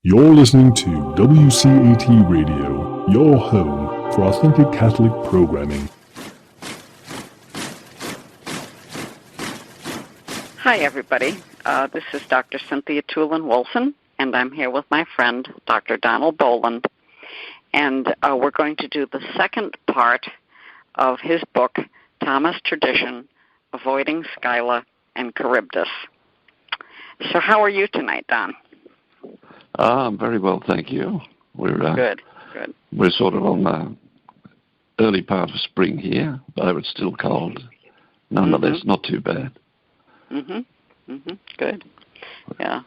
You're listening to WCAT Radio, your home for authentic Catholic programming. Hi, everybody. This is Dr. Cynthia Toolin-Wilson, and I'm here with my friend, Dr. Donald Boland. And we're going to do the second part of his book, Thomist Tradition, Avoiding Scylla and Charybdis. So how are you tonight, Don? I'm very well, thank you. We're good. We're sort of on the early part of spring here, though it's still cold. Nonetheless, not too bad. Good. Yeah.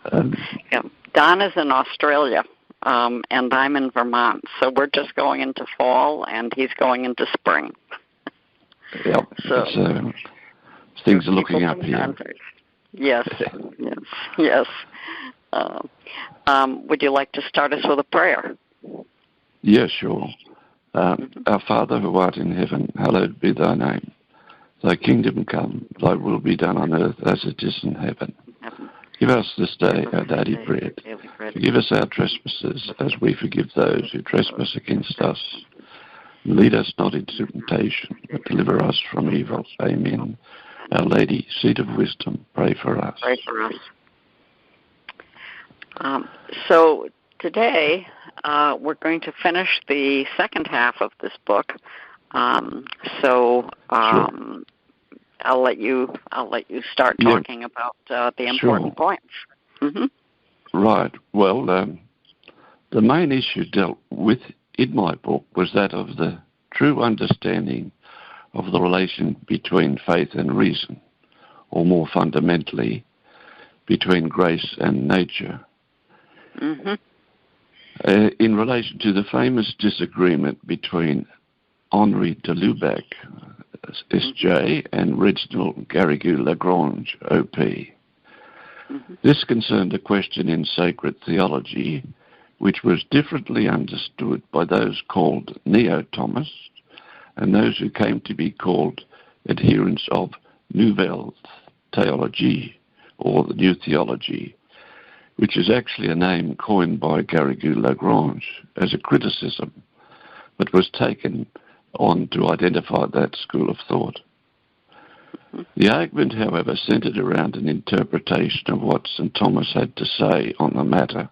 Don is in Australia, and I'm in Vermont, so we're just going into fall, and he's going into spring. Yep. So things are looking up here. Context. Yes. Would you like to start us with a prayer? Yeah, sure. Our Father who art in heaven, hallowed be thy name. Thy kingdom come, thy will be done on earth as it is in heaven. Give us this day our daily bread. Forgive us our trespasses as we forgive those who trespass against us. Lead us not into temptation, but deliver us from evil. Amen. Our Lady, seat of wisdom, pray for us. Pray for us. So today we're going to finish the second half of this book. Sure. I'll let you start talking about the important points. Right. Well, the main issue dealt with in my book was that of the true understanding of the relation between faith and reason, or more fundamentally, between grace and nature. In relation to the famous disagreement between Henri de Lubac, S.J., and Reginald Garrigou-Lagrange, O.P. This concerned a question in sacred theology which was differently understood by those called neo-Thomists and those who came to be called adherents of Nouvelle Theologie, or the New Theology, which is actually a name coined by Garrigou-Lagrange as a criticism, but was taken on to identify that school of thought. The argument, however, centered around an interpretation of what St. Thomas had to say on the matter,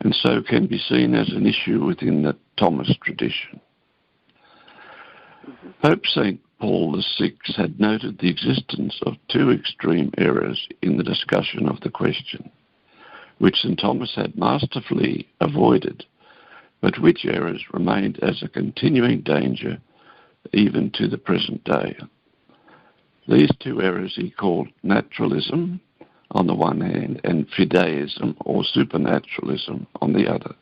and so can be seen as an issue within the Thomist tradition. Pope St. Paul VI had noted the existence of two extreme errors in the discussion of the question, which St. Thomas had masterfully avoided, but which errors remained as a continuing danger even to the present day. These two errors he called naturalism on the one hand and fideism or supernaturalism on the other.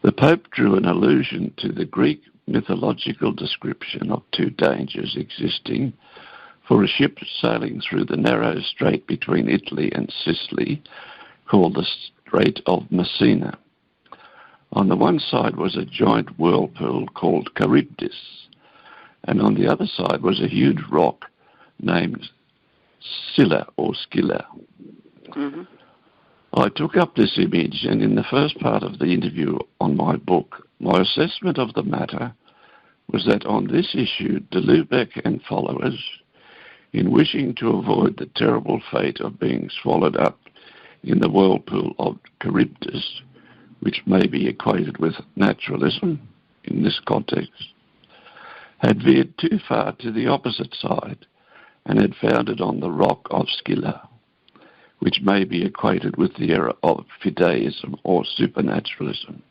The Pope drew an allusion to the Greek mythological description of two dangers existing for a ship sailing through the narrow strait between Italy and Sicily, called the Strait of Messina. On the one side was a giant whirlpool called Charybdis, and on the other side was a huge rock named Scylla or Scylla. I took up this image, and in the first part of the interview on my book, my assessment of the matter was that on this issue, de Lubac and followers, in wishing to avoid the terrible fate of being swallowed up in the whirlpool of Charybdis, which may be equated with naturalism in this context, had veered too far to the opposite side and had founded on the rock of Scylla, which may be equated with the error of fideism or supernaturalism.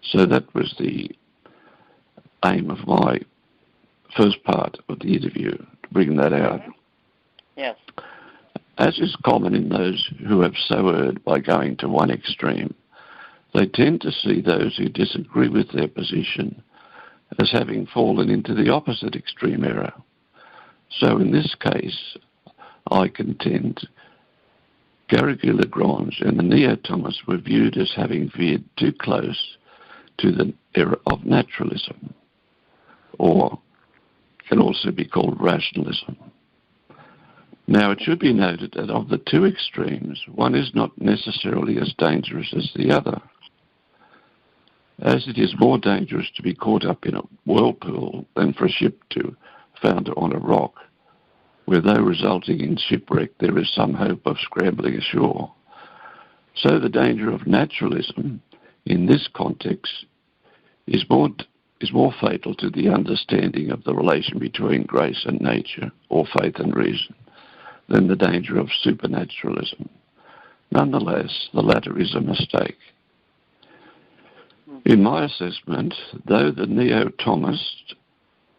So that was the aim of my first part of the interview, to bring that out. Yes. As is common in those who have so erred by going to one extreme, they tend to see those who disagree with their position as having fallen into the opposite extreme error. So in this case, I contend Garrigou-Lagrange and the neo-Thomists were viewed as having veered too close to the error of naturalism, or can also be called rationalism. Now, it should be noted that of the two extremes, one is not necessarily as dangerous as the other, as it is more dangerous to be caught up in a whirlpool than for a ship to founder on a rock, where though resulting in shipwreck there is some hope of scrambling ashore. So the danger of naturalism in this context is more fatal to the understanding of the relation between grace and nature, or faith and reason, than the danger of supernaturalism. Nonetheless, the latter is a mistake. In my assessment, though the neo-Thomist,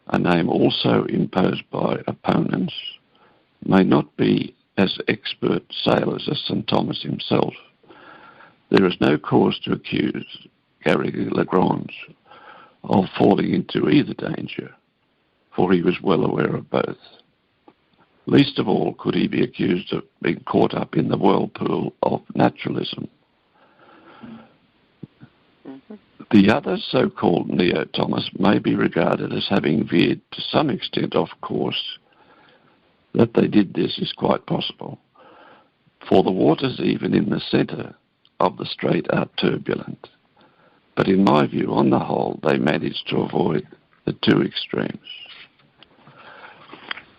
a name also imposed by opponents, may not be as expert sailors as St. Thomas himself, there is no cause to accuse Garrigou-Lagrange of falling into either danger, for he was well aware of both. Least of all could he be accused of being caught up in the whirlpool of naturalism. The other so-called neo-Thomas may be regarded as having veered to some extent off course. That they did this is quite possible, for the waters even in the centre of the strait are turbulent. But in my view, on the whole, they managed to avoid the two extremes.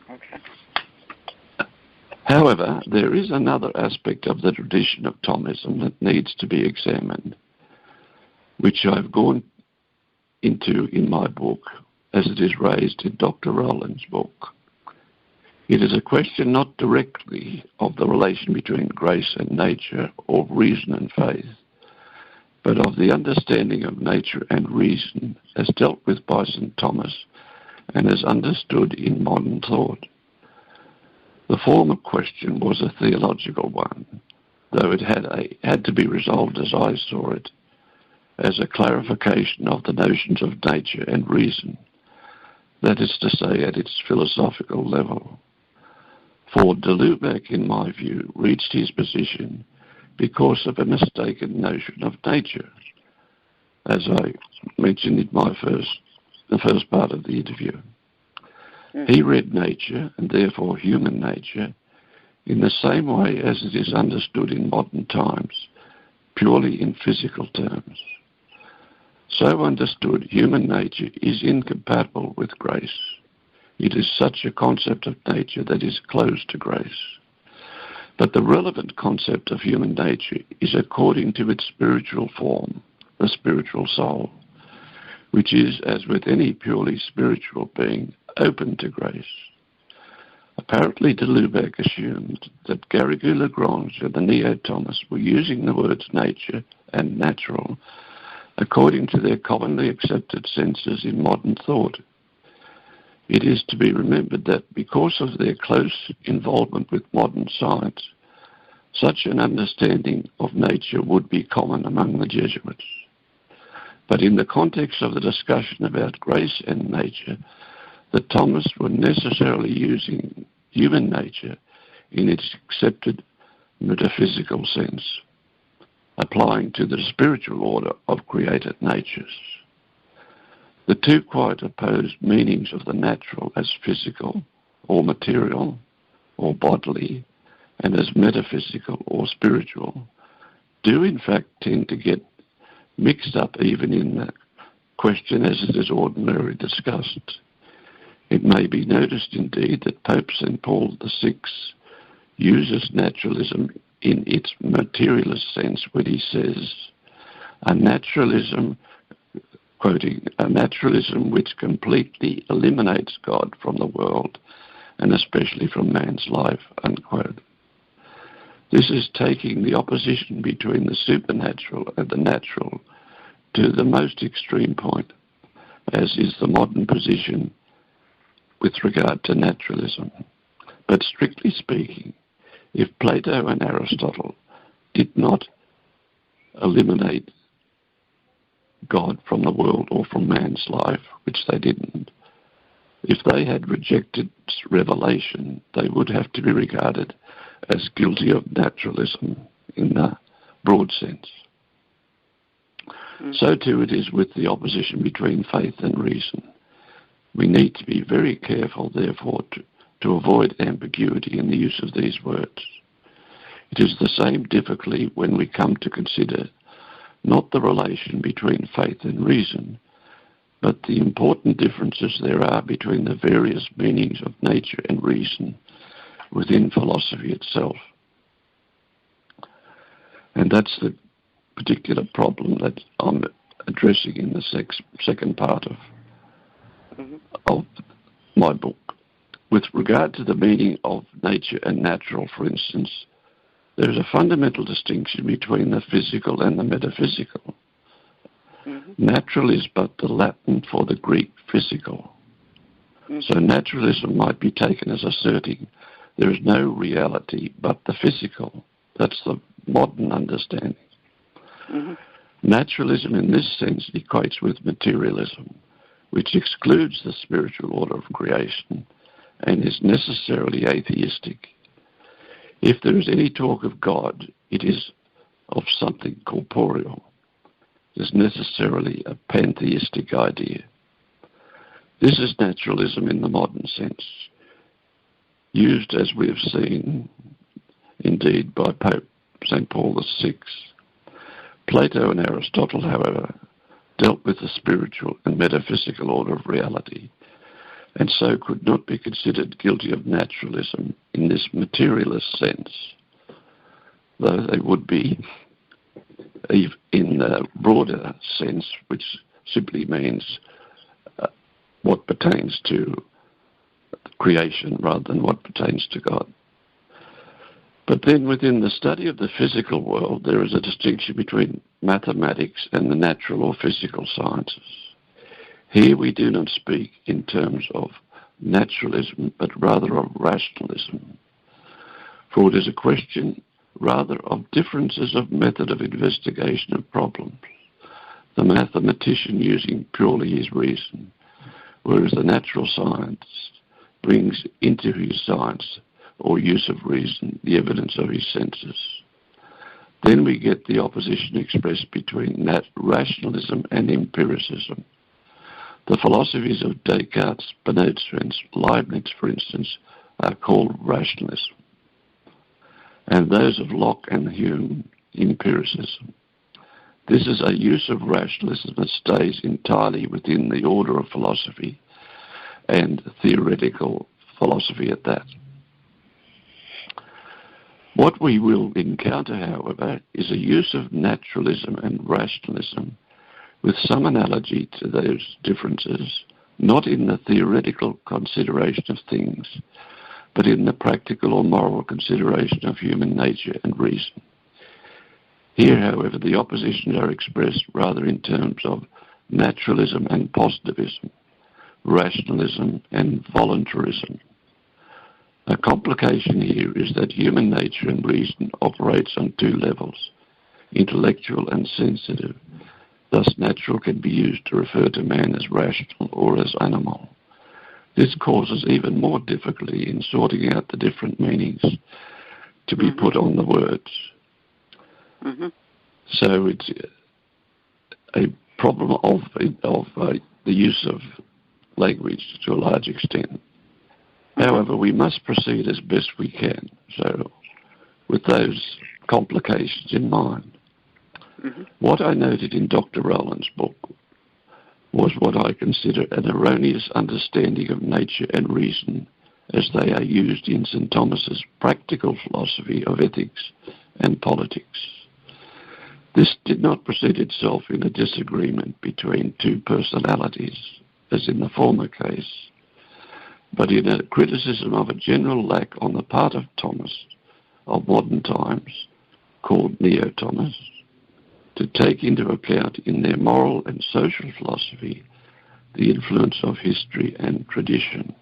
Okay. However, there is another aspect of the tradition of Thomism that needs to be examined, which I've gone into in my book, as it is raised in Dr. Rowland's book. It is a question not directly of the relation between grace and nature, or reason and faith, but of the understanding of nature and reason as dealt with by St. Thomas and as understood in modern thought. The former question was a theological one, though it had to be resolved, as I saw it, as a clarification of the notions of nature and reason, that is to say, at its philosophical level. For de Lubac, in my view, reached his position because of a mistaken notion of nature, as I mentioned in the first part of the interview. He read nature, and therefore human nature, in the same way as it is understood in modern times, purely in physical terms. So understood, human nature is incompatible with grace. It is such a concept of nature that is close to grace. But the relevant concept of human nature is according to its spiritual form, the spiritual soul, which is, as with any purely spiritual being, open to grace. Apparently, de Lubac assumed that Garrigou-Lagrange and the neo-Thomists were using the words nature and natural according to their commonly accepted senses in modern thought. It is to be remembered that because of their close involvement with modern science, such an understanding of nature would be common among the Jesuits. But in the context of the discussion about grace and nature, the Thomists were necessarily using human nature in its accepted metaphysical sense, applying to the spiritual order of created natures. The two quite opposed meanings of the natural as physical or material or bodily, and as metaphysical or spiritual, do in fact tend to get mixed up even in the question as it is ordinarily discussed. It may be noticed indeed that Pope St. Paul VI uses naturalism in its materialist sense when he says, a naturalism, quoting, a naturalism which completely eliminates God from the world and especially from man's life, unquote. This is taking the opposition between the supernatural and the natural to the most extreme point, as is the modern position with regard to naturalism. But strictly speaking, if Plato and Aristotle did not eliminate God from the world or from man's life, which they didn't, if they had rejected revelation, they would have to be regarded as guilty of naturalism in the broad sense. So too it is with the opposition between faith and reason. We need to be very careful, therefore, to avoid ambiguity in the use of these words. It is the same difficulty when we come to consider not the relation between faith and reason, but the important differences there are between the various meanings of nature and reason within philosophy itself. And that's the particular problem that I'm addressing in the second part of my book. With regard to the meaning of nature and natural, for instance, there is a fundamental distinction between the physical and the metaphysical. Natural is but the Latin for the Greek physical. So naturalism might be taken as asserting there is no reality but the physical. That's the modern understanding. Naturalism in this sense equates with materialism, which excludes the spiritual order of creation and is necessarily atheistic. If there is any talk of God, it is of something corporeal. It is necessarily a pantheistic idea. This is naturalism in the modern sense, used, as we have seen, indeed, by Pope St. Paul VI. Plato and Aristotle, however, dealt with the spiritual and metaphysical order of reality, and so could not be considered guilty of naturalism in this materialist sense, though they would be in the broader sense, which simply means what pertains to creation rather than what pertains to God. But then within the study of the physical world, there is a distinction between mathematics and the natural or physical sciences. Here we do not speak in terms of naturalism, but rather of rationalism. For it is a question rather of differences of method of investigation of problems, the mathematician using purely his reason, whereas the natural science brings into his science or use of reason the evidence of his senses. Then we get the opposition expressed between rationalism and empiricism. The philosophies of Descartes, Spinoza, and Leibniz, for instance, are called rationalism, and those of Locke and Hume, empiricism. This is a use of rationalism that stays entirely within the order of philosophy, and theoretical philosophy at that. What we will encounter, however, is a use of naturalism and rationalism with some analogy to those differences, not in the theoretical consideration of things, but in the practical or moral consideration of human nature and reason. Here, however, the oppositions are expressed rather in terms of naturalism and positivism, rationalism and voluntarism. A complication here is that human nature and reason operates on two levels, intellectual and sensitive. Thus, natural can be used to refer to man as rational or as animal. This causes even more difficulty in sorting out the different meanings to be put on the words. So it's a problem of the use of language to a large extent. However, we must proceed as best we can, so with those complications in mind. What I noted in Dr. Rowland's book was what I consider an erroneous understanding of nature and reason as they are used in St. Thomas's practical philosophy of ethics and politics. This did not present itself in a disagreement between two personalities, as in the former case, but in a criticism of a general lack on the part of Thomas of modern times, called Neo-Thomas, to take into account in their moral and social philosophy the influence of history and tradition.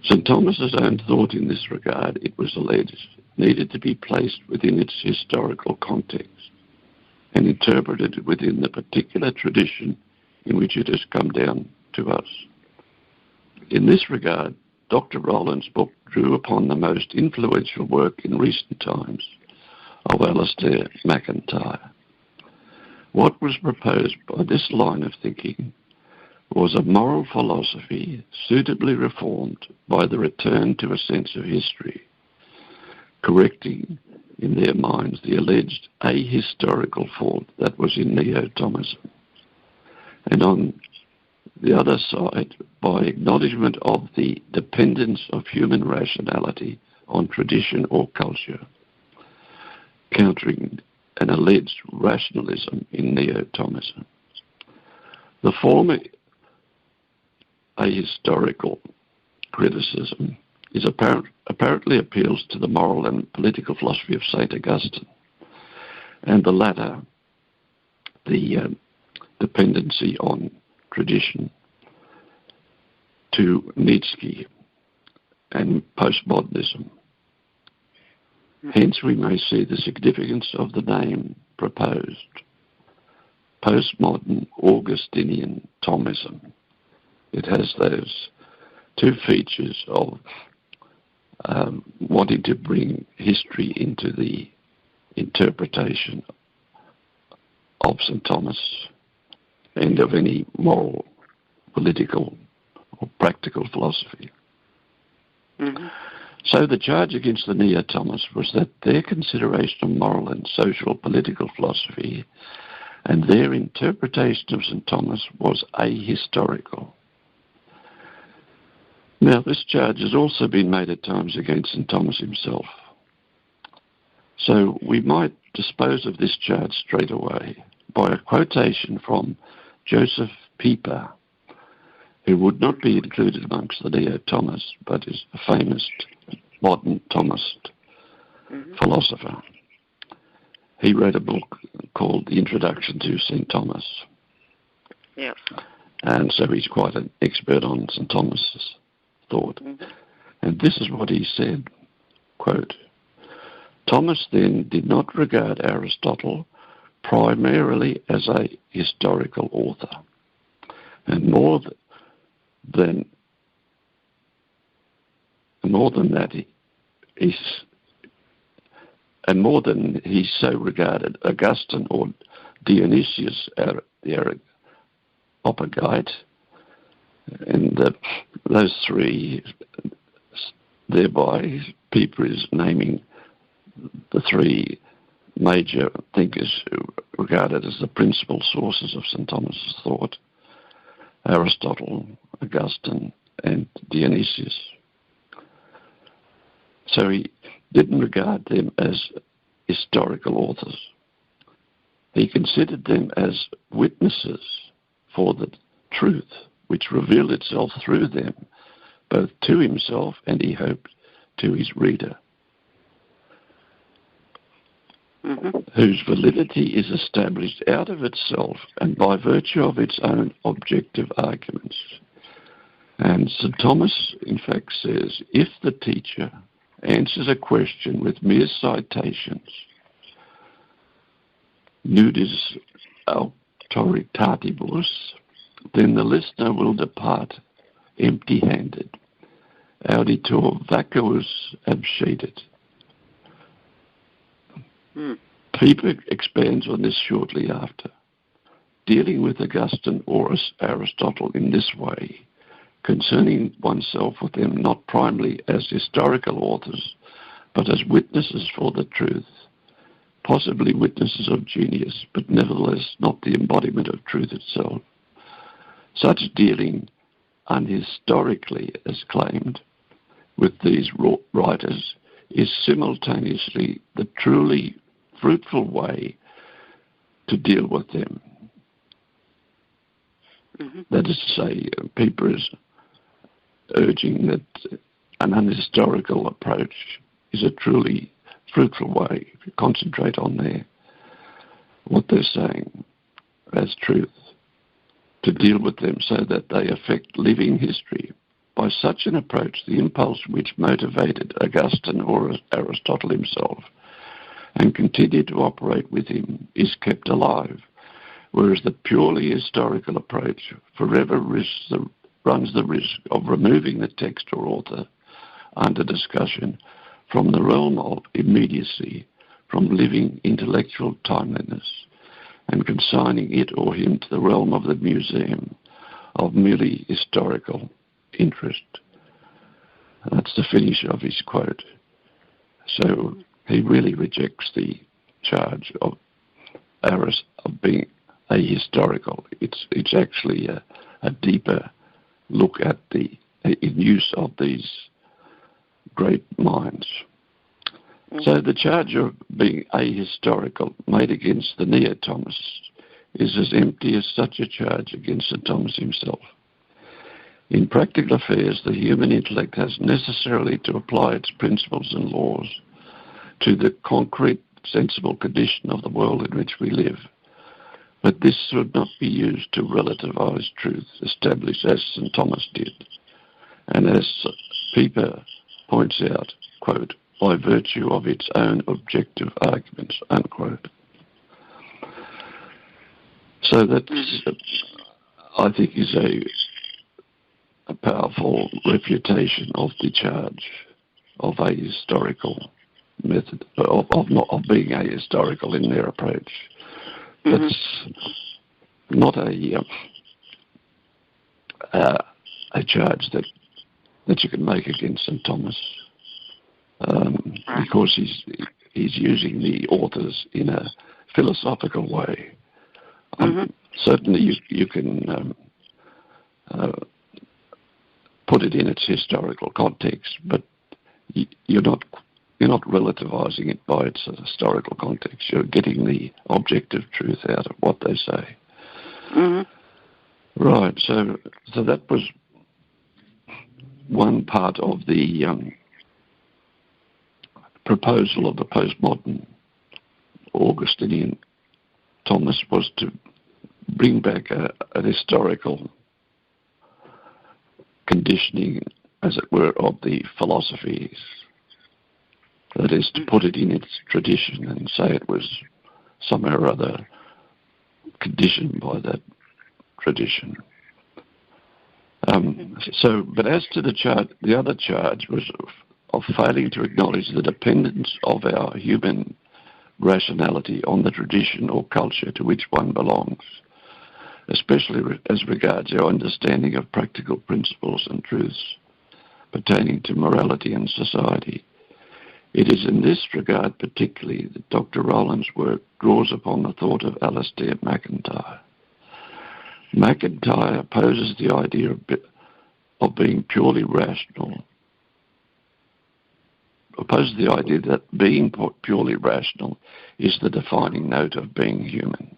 St. Thomas's own thought in this regard, it was alleged, needed to be placed within its historical context and interpreted within the particular tradition in which it has come down to us. In this regard, Dr. Rowland's book drew upon the most influential work in recent times of Alistair MacIntyre. What was proposed by this line of thinking was a moral philosophy suitably reformed by the return to a sense of history, correcting in their minds the alleged ahistorical fault that was in Neo-Thomism. And on the other side, by acknowledgement of the dependence of human rationality on tradition or culture, countering an alleged rationalism in Neo-Thomism. The former ahistorical criticism is apparently appeals to the moral and political philosophy of St. Augustine, and the latter, the dependency on tradition, to Nietzsche and postmodernism. Hence we may see the significance of the name proposed, postmodern Augustinian Thomism. It has those two features of wanting to bring history into the interpretation of St. Thomas and of any moral, political or practical philosophy. Mm-hmm. So the charge against the Neo-Thomists was that their consideration of moral and social political philosophy and their interpretation of St. Thomas was ahistorical. Now, this charge has also been made at times against St. Thomas himself. So we might dispose of this charge straight away by a quotation from Joseph Pieper, who would not be included amongst the Neo-Thomists, but is a famous modern Thomist philosopher. He wrote a book called The Introduction to St. Thomas. Yes. And so he's quite an expert on St. Thomas's thought. And this is what he said, quote, Thomas then did not regard Aristotle primarily as a historical author, and more than that he so regarded Augustine or Dionysius the Areopagite, and those three, thereby Pieper is naming the three major thinkers regarded as the principal sources of St. Thomas's thought: Aristotle, Augustine, and Dionysius. So he didn't regard them as historical authors. He considered them as witnesses for the truth, which revealed itself through them, both to himself and, he hoped, to his reader, whose validity is established out of itself and by virtue of its own objective arguments. And St. Thomas, in fact, says, if the teacher answers a question with mere citations, nudis auctoritatibus, then the listener will depart empty-handed, auditor vacuus abscedet. Pieper expands on this shortly after, dealing with Augustine or Aristotle in this way, concerning oneself with them not primarily as historical authors, but as witnesses for the truth, possibly witnesses of genius, but nevertheless not the embodiment of truth itself. Such dealing unhistorically, as claimed, with these writers is simultaneously the truly fruitful way to deal with them. That is to say, Pieper is urging that an unhistorical approach is a truly fruitful way, if you concentrate on what they're saying as truth, to deal with them so that they affect living history. By such an approach, the impulse which motivated Augustine or Aristotle himself and continued to operate with him is kept alive, whereas the purely historical approach forever runs the risk of removing the text or author under discussion from the realm of immediacy, from living intellectual timeliness, and consigning it or him to the realm of the museum of merely historical interest. And that's the finish of his quote. So he really rejects the charge of being ahistorical. It's actually a deeper look at the use of these great minds. So the charge of being ahistorical made against the neo-Thomists is as empty as such a charge against St. Thomas himself. In practical affairs, the human intellect has necessarily to apply its principles and laws to the concrete, sensible condition of the world in which we live. But this should not be used to relativize truth established as St. Thomas did. And as Pieper points out, quote, by virtue of its own objective arguments, unquote. So that, I think, is a powerful refutation of the charge of ahistorical method, of being ahistorical in their approach. That's not a charge that you can make against St. Thomas, because he's using the authors in a philosophical way. Certainly you can put it in its historical context, but you're not relativizing it by its historical context. You're getting the objective truth out of what they say. Right. So that was one part of the proposal of the postmodern Augustinian Thomas, was to bring back an historical conditioning, as it were, of the philosophies. That is, to put it in its tradition and say it was somehow or other conditioned by that tradition. But as to the other charge was of failing to acknowledge the dependence of our human rationality on the tradition or culture to which one belongs, especially as regards our understanding of practical principles and truths pertaining to morality and society. It is in this regard particularly that Dr. Rowland's work draws upon the thought of Alistair MacIntyre. MacIntyre opposes the idea of being purely rational, opposes the idea that being purely rational is the defining note of being human,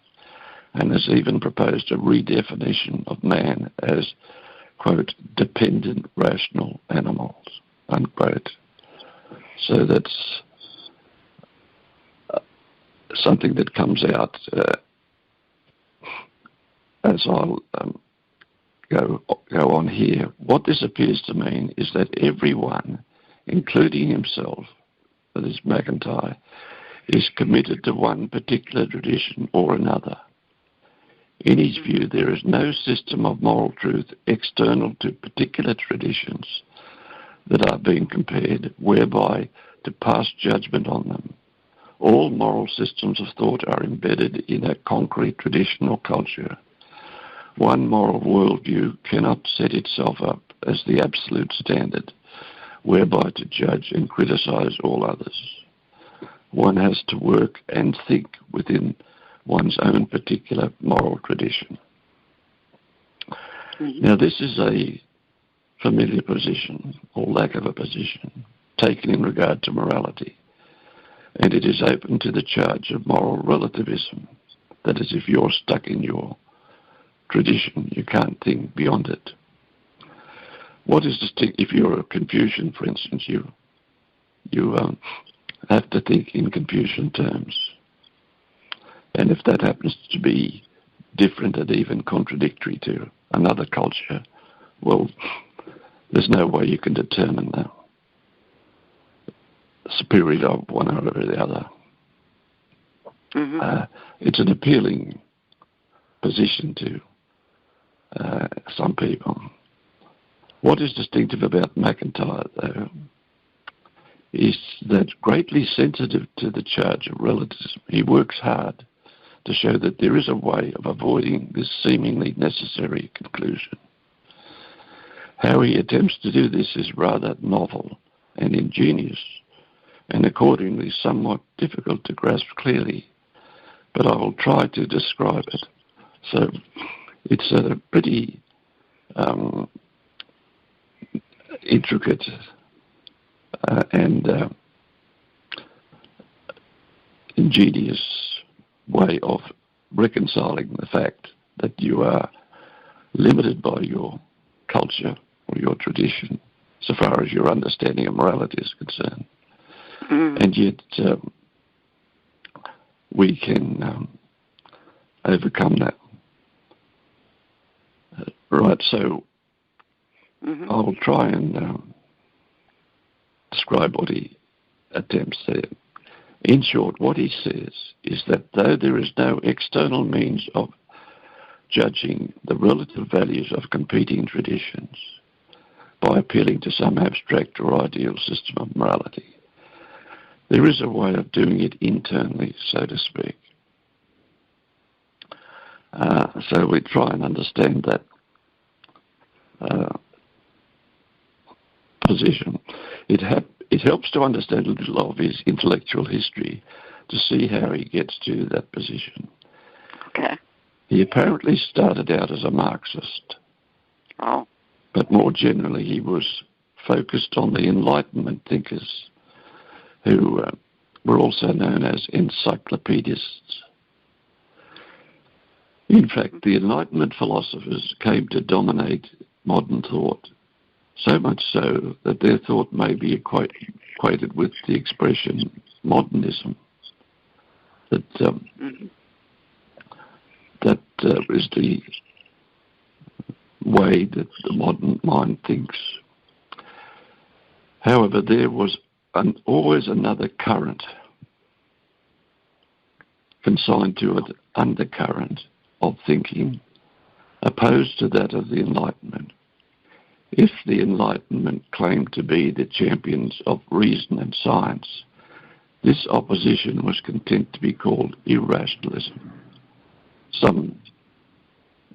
and has even proposed a redefinition of man as, quote, dependent rational animals, unquote. So that's something that comes out as I'll go on here. What this appears to mean is that everyone, including himself, that is MacIntyre, is committed to one particular tradition or another. In his view, there is no system of moral truth external to particular traditions that are being compared, whereby to pass judgment on them. All moral systems of thought are embedded in a concrete tradition or culture. One moral worldview cannot set itself up as the absolute standard, whereby to judge and criticize all others. One has to work and think within one's own particular moral tradition. Now, this is a familiar position, or lack of a position, taken in regard to morality, and it is open to the charge of moral relativism. That is, if you're stuck in your tradition, you can't think beyond it. What is distinct? If you're a Confucian, for instance, you have to think in Confucian terms, and if that happens to be different and even contradictory to another culture, well, there's no way you can determine the superiority of one over the other. It's an appealing position to some people. What is distinctive about MacIntyre, though, is that greatly sensitive to the charge of relativism, he works hard to show that there is a way of avoiding this seemingly necessary conclusion. How he attempts to do this is rather novel and ingenious, and accordingly somewhat difficult to grasp clearly, but I will try to describe it. So it's a pretty intricate and ingenious way of reconciling the fact that you are limited by your culture or your tradition so far as your understanding of morality is concerned. And yet we can overcome that. Right, so I'll try and describe what he attempts there. In short, what he says is that though there is no external means of judging the relative values of competing traditions by appealing to some abstract or ideal system of morality, there is a way of doing it internally, so to speak. So we try and understand that position. It helps to understand a little of his intellectual history to see how he gets to that position. Okay. He apparently started out as a Marxist. Oh. But more generally, he was focused on the Enlightenment thinkers, who were also known as encyclopedists. In fact, the Enlightenment philosophers came to dominate modern thought, so much so that their thought may be equated with the expression modernism. That is the way that the modern mind thinks. However, there was always another current consigned to an undercurrent of thinking opposed to that of the Enlightenment. If the Enlightenment claimed to be the champions of reason and science, this opposition was content to be called irrationalism. Sometimes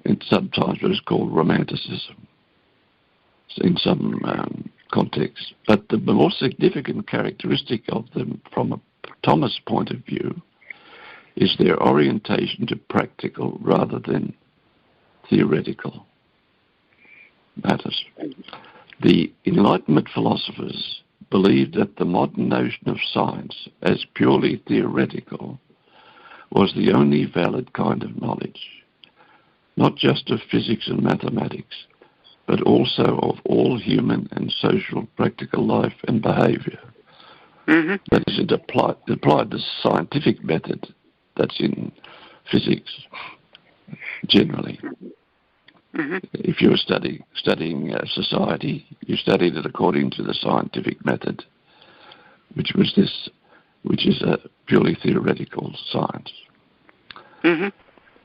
it was called romanticism in some contexts. But the more significant characteristic of them from a Thomist point of view is their orientation to practical rather than theoretical matters. The Enlightenment philosophers believed that the modern notion of science as purely theoretical was the only valid kind of knowledge, not just of physics and mathematics, but also of all human and social practical life and behaviour. That is, it applied the scientific method that's in physics generally. If you were studying society, you studied it according to the scientific method, which is a purely theoretical science.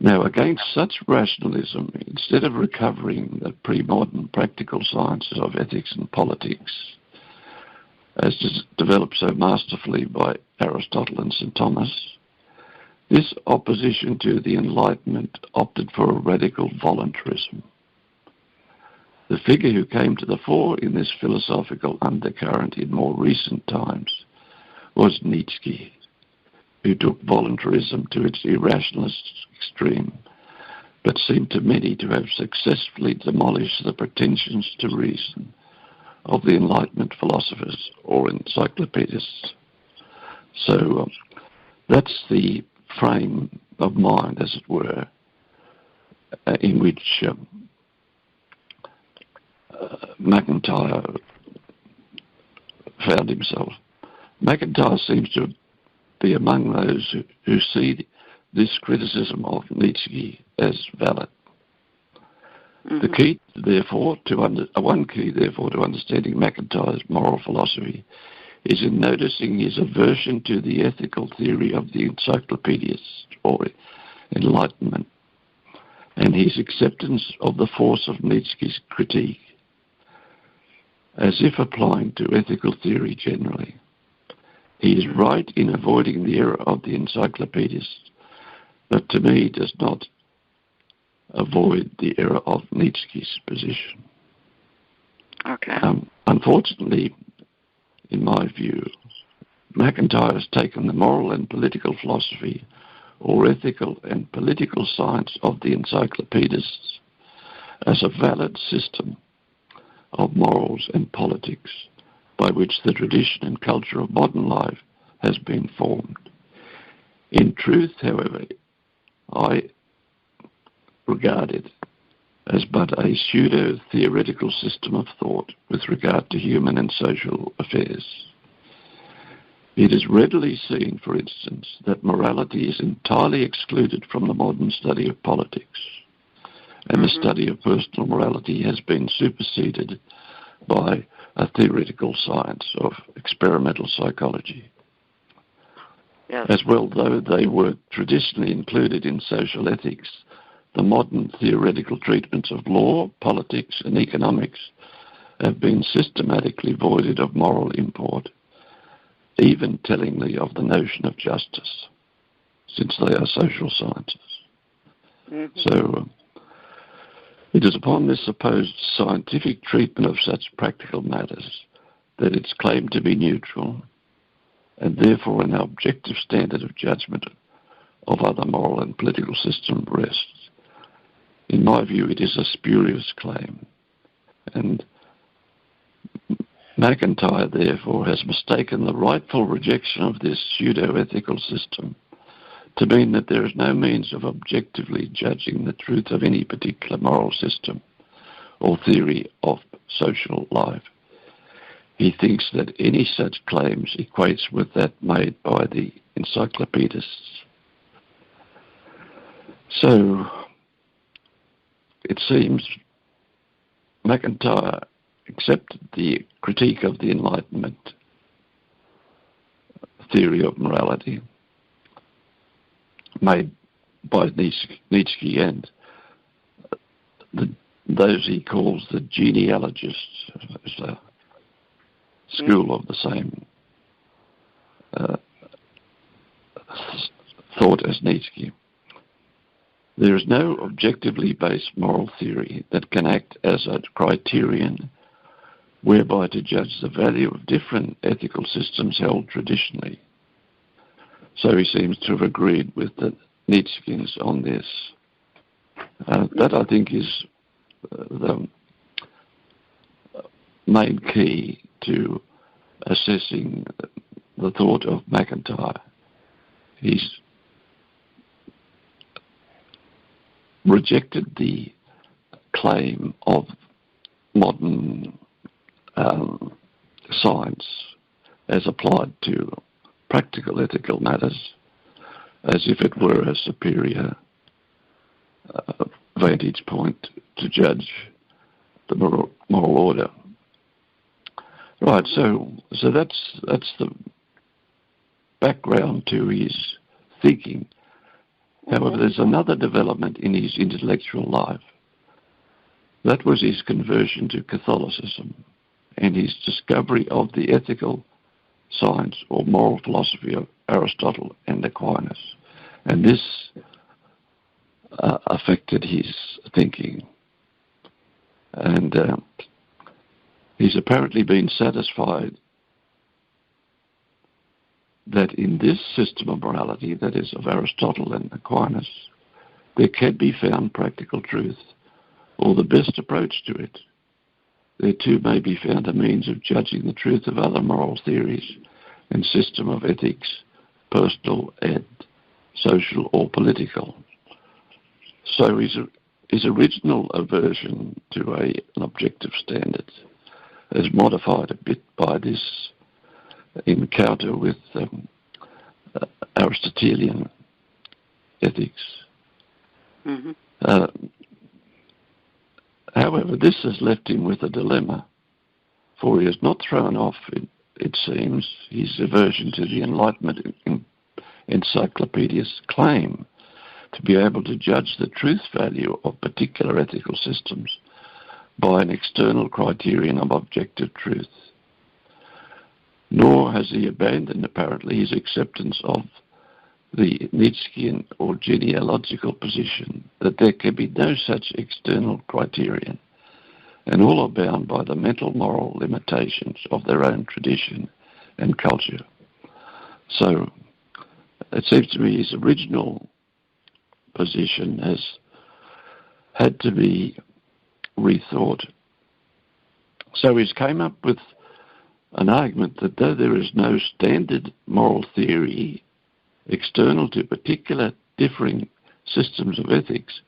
Now, against such rationalism, instead of recovering the pre-modern practical sciences of ethics and politics, as developed so masterfully by Aristotle and St. Thomas, this opposition to the Enlightenment opted for a radical voluntarism. The figure who came to the fore in this philosophical undercurrent in more recent times was Nietzsche, who took voluntarism to its irrationalist extreme, but seemed to many to have successfully demolished the pretensions to reason of the Enlightenment philosophers or encyclopedists. So that's the frame of mind, as it were, in which McIntyre found himself. McIntyre seems to be among those who see this criticism of Nietzsche as valid. The key, therefore, one key, therefore, to understanding McIntyre's moral philosophy is in noticing his aversion to the ethical theory of the encyclopedists or Enlightenment, and his acceptance of the force of Nietzsche's critique, as if applying to ethical theory generally. He is right in avoiding the error of the encyclopedists, but to me does not avoid the error of Nietzsche's position. Okay. Unfortunately, in my view, MacIntyre has taken the moral and political philosophy or ethical and political science of the encyclopedists as a valid system of morals and politics by which the tradition and culture of modern life has been formed. In truth, however, I regard it as but a pseudo-theoretical system of thought with regard to human and social affairs. It is readily seen, for instance, that morality is entirely excluded from the modern study of politics, and the study of personal morality has been superseded by a theoretical science of experimental psychology. Yes. As well, though they were traditionally included in social ethics, the modern theoretical treatments of law, politics, and economics have been systematically voided of moral import, even tellingly of the notion of justice, since they are social sciences. So it is upon this supposed scientific treatment of such practical matters that its claim to be neutral, and therefore an objective standard of judgment of other moral and political systems rests. In my view, it is a spurious claim, and MacIntyre, therefore, has mistaken the rightful rejection of this pseudo-ethical system to mean that there is no means of objectively judging the truth of any particular moral system or theory of social life. He thinks that any such claims equates with that made by the encyclopedists. So it seems MacIntyre accepted the critique of the Enlightenment theory of morality made by Nietzsche and those he calls the genealogists, as a school of the same thought as Nietzsche. There is no objectively based moral theory that can act as a criterion whereby to judge the value of different ethical systems held traditionally. So he seems to have agreed with the Nietzscheans on this. That, I think, is the main key to assessing the thought of MacIntyre. He's rejected the claim of modern science as applied to practical ethical matters as if it were a superior vantage point to judge the moral order. Right, so that's the background to his thinking. However, there's another development in his intellectual life. That was his conversion to Catholicism and his discovery of the ethical science or moral philosophy of Aristotle and Aquinas. And this affected his thinking. And he's apparently been satisfied that in this system of morality, that is of Aristotle and Aquinas, there can be found practical truth, or the best approach to it. There too may be found a means of judging the truth of other moral theories and system of ethics, personal and social or political. So his original aversion to an objective standard is modified a bit by this encounter with Aristotelian ethics. However, this has left him with a dilemma, for he has not thrown off, it seems, his aversion to the Enlightenment encyclopedia's claim to be able to judge the truth value of particular ethical systems by an external criterion of objective truth. Nor has he abandoned, apparently, his acceptance of the Nietzschean or genealogical position that there can be no such external criterion, and all are bound by the mental moral limitations of their own tradition and culture. So it seems to me his original position has had to be rethought. So he's came up with an argument that though there is no standard moral theory external to particular differing systems of ethics,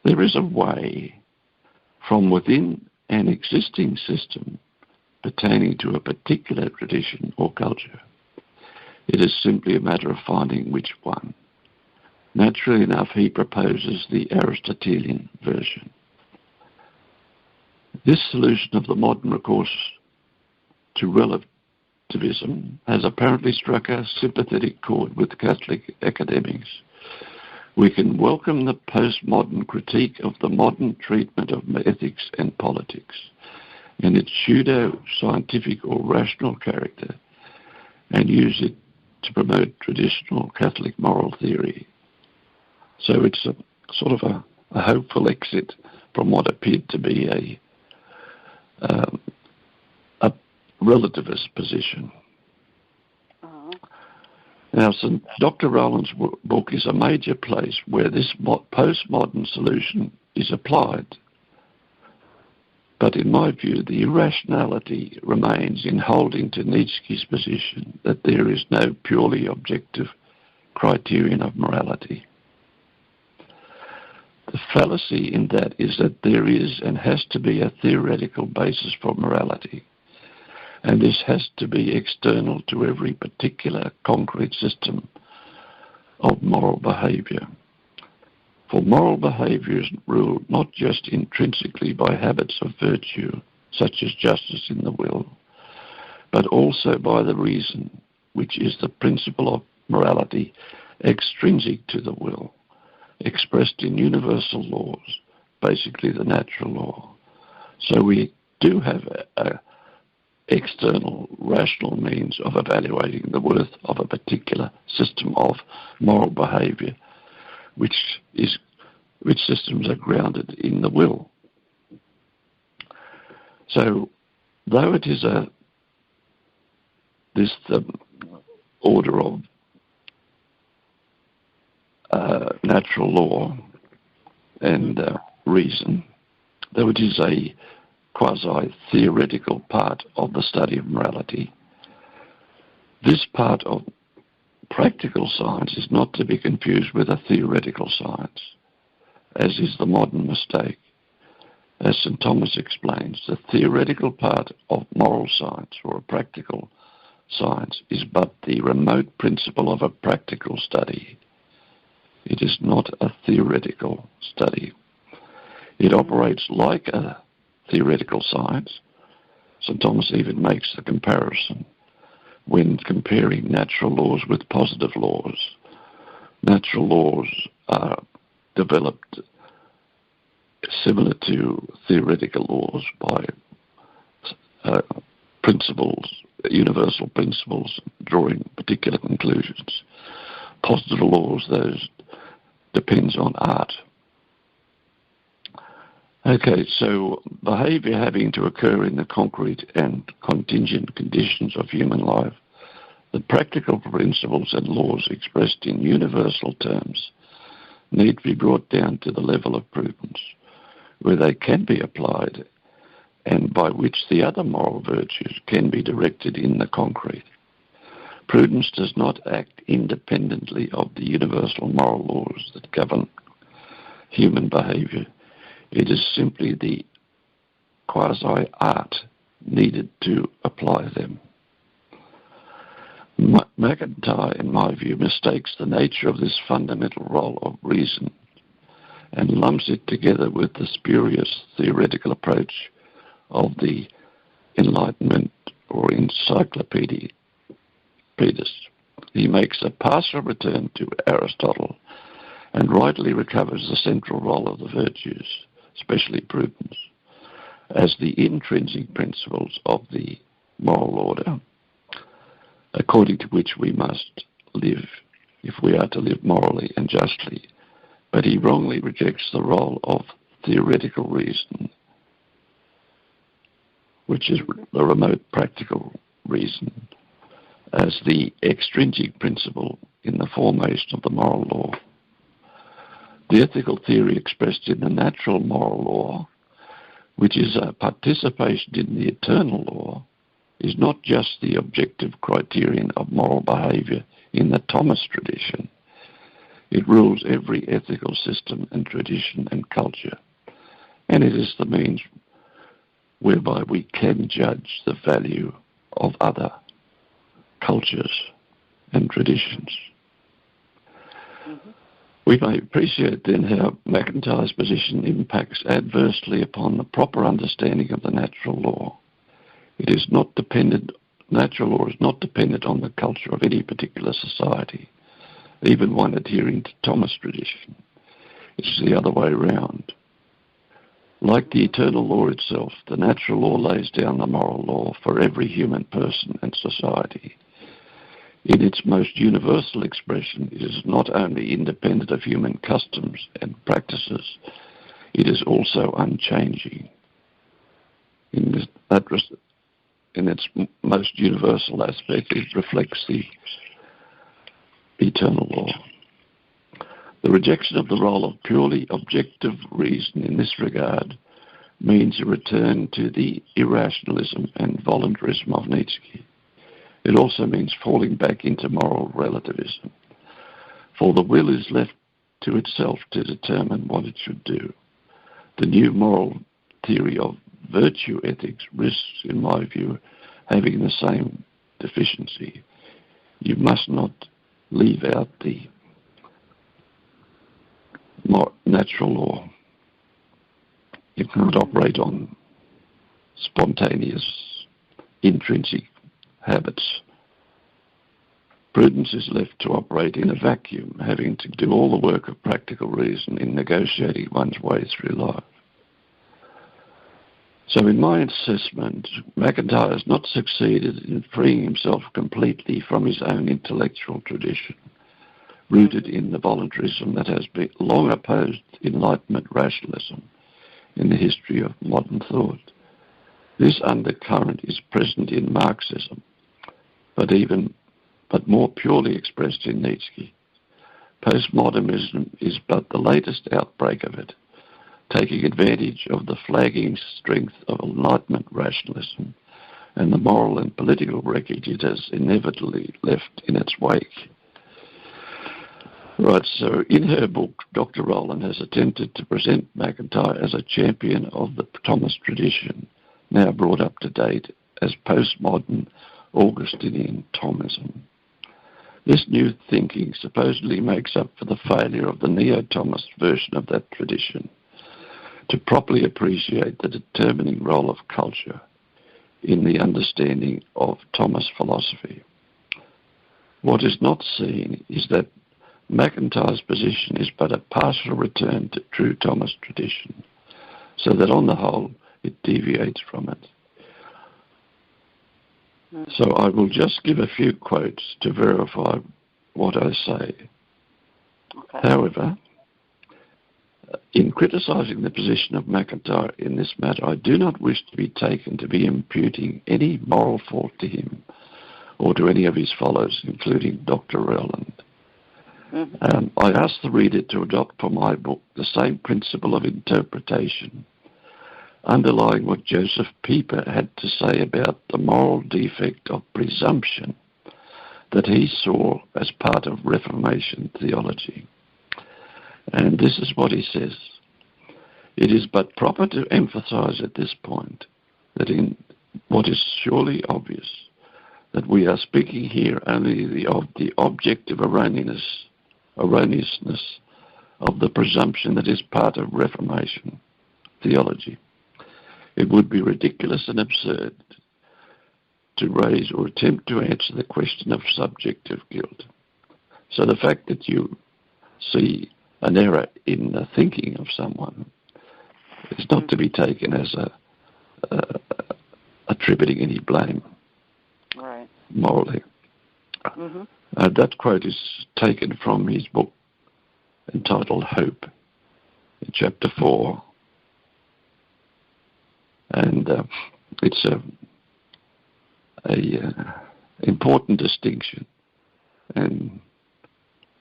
there is a way from within an existing system pertaining to a particular tradition or culture. It is simply a matter of finding which one. Naturally enough, he proposes the Aristotelian version. This solution of the modern recourse to relativism has apparently struck a sympathetic chord with Catholic academics. We can welcome the postmodern critique of the modern treatment of ethics and politics and its pseudo-scientific or rational character, and use it to promote traditional Catholic moral theory. So it's a sort of a hopeful exit from what appeared to be a relativist position. Now, Dr. Rowland's book is a major place where this postmodern solution is applied. But in my view, the irrationality remains in holding to Nietzsche's position that there is no purely objective criterion of morality. The fallacy in that is that there is and has to be a theoretical basis for morality, and this has to be external to every particular concrete system of moral behaviour. For moral behaviour is ruled not just intrinsically by habits of virtue, such as justice in the will, but also by the reason, which is the principle of morality extrinsic to the will, expressed in universal laws, basically the natural law. So we do have a external rational means of evaluating the worth of a particular system of moral behaviour, which systems are grounded in the will. So, though it is the order of natural law and reason, though it is a quasi-theoretical part of the study of morality, this part of practical science is not to be confused with a theoretical science, as is the modern mistake. As St. Thomas explains, the theoretical part of moral science, or a practical science, is but the remote principle of a practical study. It is not a theoretical study. It operates like a theoretical science. St. Thomas even makes the comparison when comparing natural laws with positive laws. Natural laws are developed similar to theoretical laws by principles, universal principles, drawing particular conclusions. Positive laws, those depends on art. Okay, so behaviour having to occur in the concrete and contingent conditions of human life, the practical principles and laws expressed in universal terms need to be brought down to the level of prudence, where they can be applied and by which the other moral virtues can be directed in the concrete. Prudence does not act independently of the universal moral laws that govern human behaviour. It is simply the quasi-art needed to apply them. McIntyre, in my view, mistakes the nature of this fundamental role of reason and lumps it together with the spurious theoretical approach of the Enlightenment or encyclopedist. He makes a partial return to Aristotle and rightly recovers the central role of the virtues, especially prudence, as the intrinsic principles of the moral order, according to which we must live if we are to live morally and justly. But he wrongly rejects the role of theoretical reason which is the remote practical reason, as the extrinsic principle in the formation of the moral law. The ethical theory expressed in the natural moral law, which is a participation in the eternal law, is not just the objective criterion of moral behaviour in the Thomist tradition. It rules every ethical system and tradition and culture, and it is the means whereby we can judge the value of other cultures and traditions. Mm-hmm. We may appreciate then how McIntyre's position impacts adversely upon the proper understanding of the natural law. Natural law is not dependent on the culture of any particular society, even one adhering to Thomist tradition. It's the other way round. Like the eternal law itself, the natural law lays down the moral law for every human person and society. In its most universal expression, it is not only independent of human customs and practices, it is also unchanging. In its most universal aspect, it reflects the eternal law. The rejection of the role of purely objective reason in this regard means a return to the irrationalism and voluntarism of Nietzsche. It also means falling back into moral relativism, for the will is left to itself to determine what it should do. The new moral theory of virtue ethics risks, in my view, having the same deficiency. You must not leave out the natural law. You cannot operate on spontaneous, intrinsic habits. Prudence is left to operate in a vacuum, having to do all the work of practical reason in negotiating one's way through life. So in my assessment, McIntyre has not succeeded in freeing himself completely from his own intellectual tradition, rooted in the voluntarism that has been long opposed Enlightenment rationalism in the history of modern thought. This undercurrent is present in Marxism, but more purely expressed in Nietzsche. Postmodernism is but the latest outbreak of it, taking advantage of the flagging strength of Enlightenment rationalism and the moral and political wreckage it has inevitably left in its wake. Right, so in her book, Dr. Rowland has attempted to present McIntyre as a champion of the Thomist tradition, now brought up to date as postmodern Augustinian Thomism. This new thinking supposedly makes up for the failure of the neo-Thomist version of that tradition to properly appreciate the determining role of culture in the understanding of Thomist philosophy. What is not seen is that McIntyre's position is but a partial return to true Thomist tradition, so that on the whole it deviates from it. So I will just give a few quotes to verify what I say. Okay. However, in criticising the position of McIntyre in this matter, I do not wish to be taken to be imputing any moral fault to him or to any of his followers, including Dr. Rowland. Mm-hmm. I ask the reader to adopt for my book the same principle of interpretation, underlying what Joseph Pieper had to say about the moral defect of presumption that he saw as part of Reformation theology. And this is what he says. It is but proper to emphasize at this point that in what is surely obvious, that we are speaking here only of the objective erroneousness of the presumption that is part of Reformation theology. It would be ridiculous and absurd to raise or attempt to answer the question of subjective guilt. So the fact that you see an error in the thinking of someone is not to be taken as attributing any blame morally. Mm-hmm. That quote is taken from his book entitled Hope, in chapter 4. And it's a important distinction, and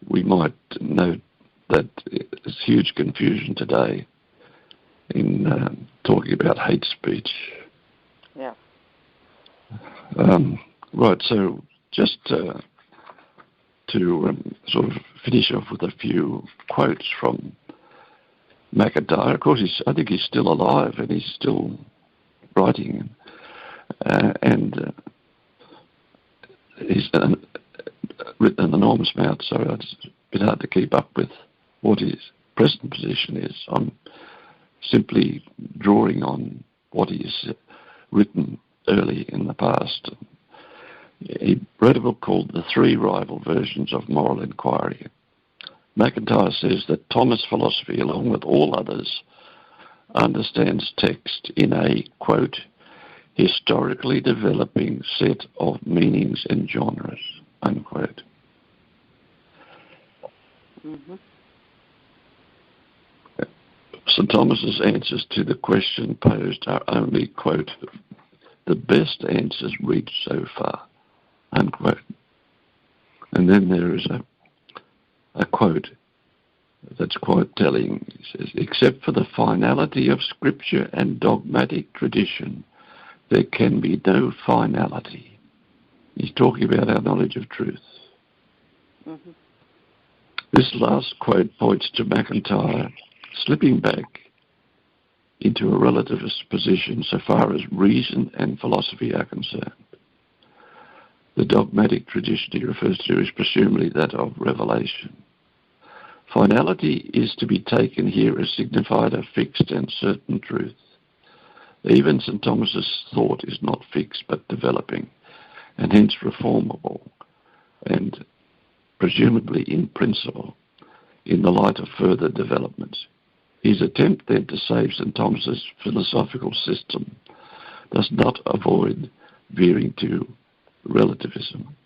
we might note that there's huge confusion today in talking about hate speech. Yeah. Right, so just to sort of finish off with a few quotes from MacIntyre. Of course, I think he's still alive and he's still writing, and he's written an enormous amount, so it's a bit hard to keep up with what his present position is. I'm simply drawing on what he's written early in the past. He wrote a book called The Three Rival Versions of Moral Inquiry. MacIntyre says that Thomist philosophy, along with all others, understands text in a, quote, historically developing set of meanings and genres, unquote. Mm-hmm. St. Thomas's answers to the question posed are only, quote, the best answers reached so far, unquote. And then there is a quote that's quite telling. He says, except for the finality of scripture and dogmatic tradition, there can be no finality. He's talking about our knowledge of truth. Mm-hmm. This last quote points to MacIntyre slipping back into a relativist position so far as reason and philosophy are concerned. The dogmatic tradition he refers to is presumably that of revelation. Finality is to be taken here as signified a fixed and certain truth. Even St. Thomas's thought is not fixed but developing, and hence reformable, and presumably in principle, in the light of further developments. His attempt then to save St. Thomas's philosophical system does not avoid veering to relativism.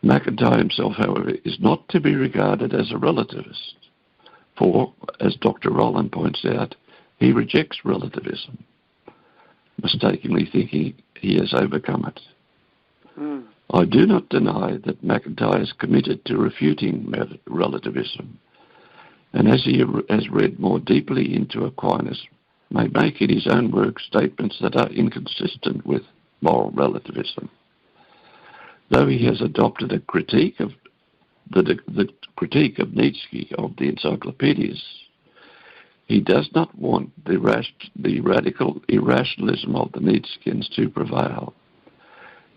MacIntyre himself, however, is not to be regarded as a relativist, for, as Dr. Roland points out, he rejects relativism, mistakenly thinking he has overcome it. Mm. I do not deny that MacIntyre is committed to refuting relativism, and as he has read more deeply into Aquinas, may make in his own work statements that are inconsistent with moral relativism. Though he has adopted a critique of the critique of Nietzsche of the encyclopedias, he does not want the radical irrationalism of the Nietzscheans to prevail.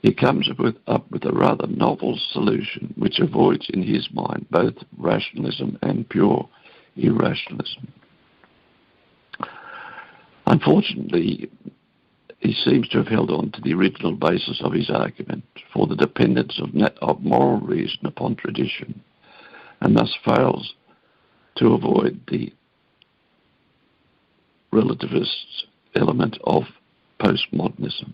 He comes up with a rather novel solution which avoids in his mind both rationalism and pure irrationalism. Unfortunately, he seems to have held on to the original basis of his argument for the dependence of moral reason upon tradition, and thus fails to avoid the relativist element of postmodernism.